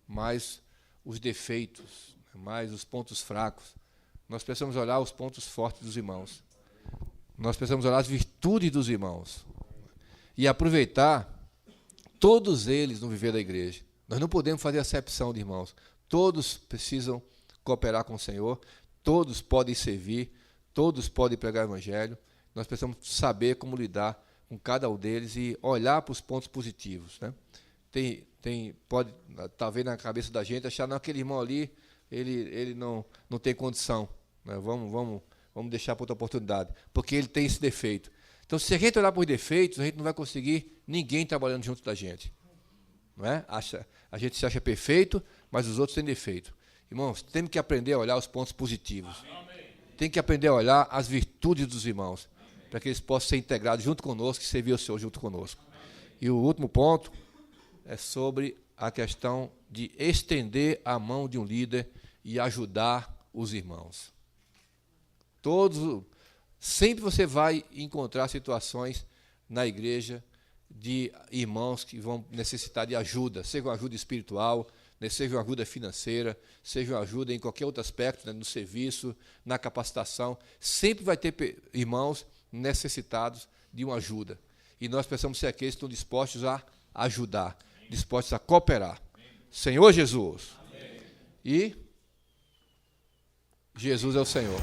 mais os defeitos, mais os pontos fracos. Nós precisamos olhar os pontos fortes dos irmãos. Nós precisamos olhar as virtudes dos irmãos. E aproveitar todos eles no viver da igreja. Nós não podemos fazer acepção de irmãos. Todos precisam cooperar com o Senhor, todos podem servir, todos podem pregar o evangelho. Nós precisamos saber como lidar com cada um deles e olhar para os pontos positivos. Né? Pode, talvez na cabeça da gente, achar que aquele irmão ali, ele não tem condição. Né? Vamos deixar para outra oportunidade, porque ele tem esse defeito. Então, se a gente olhar para os defeitos, a gente não vai conseguir ninguém trabalhando junto da gente. Não é? A gente se acha perfeito, mas os outros têm defeito. Irmãos, temos que aprender a olhar os pontos positivos. Amém. tem que aprender a olhar as virtudes dos irmãos, para que eles possam ser integrados junto conosco e servir o Senhor junto conosco. E o último ponto é sobre a questão de estender a mão de um líder e ajudar os irmãos. Sempre você vai encontrar situações na igreja de irmãos que vão necessitar de ajuda, seja uma ajuda espiritual, seja uma ajuda financeira, seja uma ajuda em qualquer outro aspecto, né, no serviço, na capacitação. Sempre vai ter irmãos necessitados de uma ajuda. E nós precisamos ser aqueles que estão dispostos a ajudar, dispostos a cooperar. Senhor Jesus. Amém. E Jesus é o Senhor.